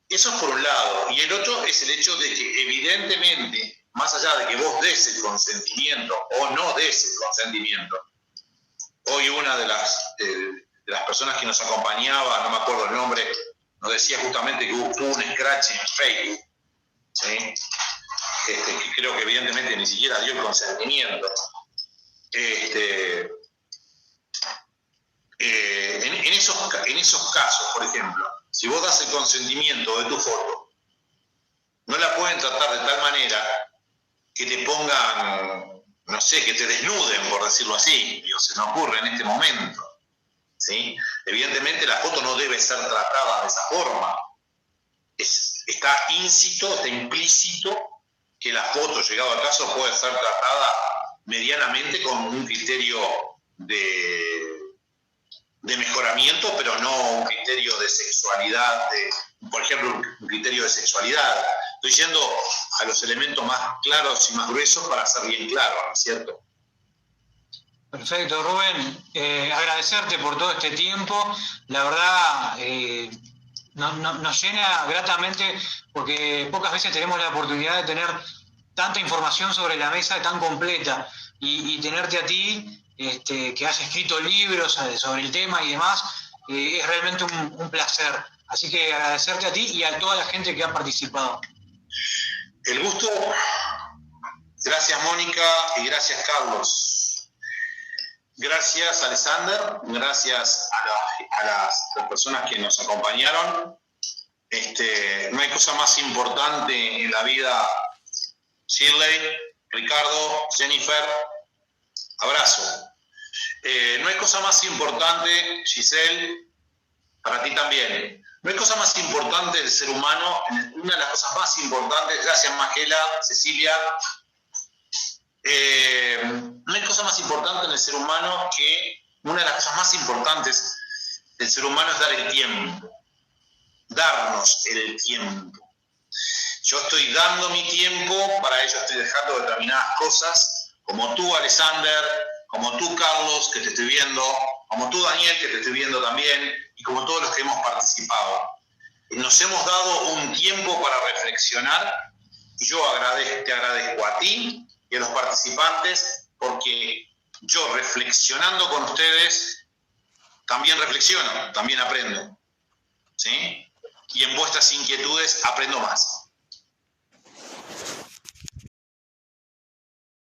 Eso es por un lado. Y el otro es el hecho de que evidentemente, más allá de que vos des el consentimiento o no des el consentimiento, hoy una de las personas que nos acompañaba, no me acuerdo el nombre, nos decía justamente que hubo un scratch en Facebook, ¿sí? Que creo que evidentemente ni siquiera dio el consentimiento. En esos casos, por ejemplo, si vos das el consentimiento de tu foto, no la pueden tratar de tal manera que te pongan, no sé, que te desnuden, por decirlo así, digo, se me ocurre en este momento, ¿sí? Evidentemente la foto no debe ser tratada de esa forma. Está íncito, está implícito que la foto, llegado al caso, puede ser tratada medianamente con un criterio de mejoramiento, pero no un criterio de sexualidad, por ejemplo, un criterio de sexualidad. Estoy yendo a los elementos más claros y más gruesos para ser bien claro, ¿no es cierto? Perfecto, Rubén. Agradecerte por todo este tiempo. La verdad, nos llena gratamente porque pocas veces tenemos la oportunidad de tener tanta información sobre la mesa tan completa y tenerte a ti, que has escrito libros sobre el tema y demás, es realmente un placer. Así que agradecerte a ti y a toda la gente que ha participado. El gusto. Gracias, Mónica, y gracias, Carlos. Gracias, Alexander. Gracias a las personas que nos acompañaron. No hay cosa más importante en la vida. Shirley, Ricardo, Jennifer, abrazo. No hay cosa más importante, Giselle, para ti también. No hay cosa más importante del ser humano, una de las cosas más importantes, gracias Magela, Cecilia, no hay cosa más importante en el ser humano que, una de las cosas más importantes del ser humano es dar el tiempo, darnos el tiempo. Yo estoy dando mi tiempo, para ello estoy dejando determinadas cosas, como tú, Alexander, como tú, Carlos, que te estoy viendo, como tú, Daniel, que te estoy viendo también, y como todos los que hemos participado. Nos hemos dado un tiempo para reflexionar, y yo te agradezco a ti y a los participantes, porque yo reflexionando con ustedes, también reflexiono, también aprendo, ¿sí? Y en vuestras inquietudes aprendo más.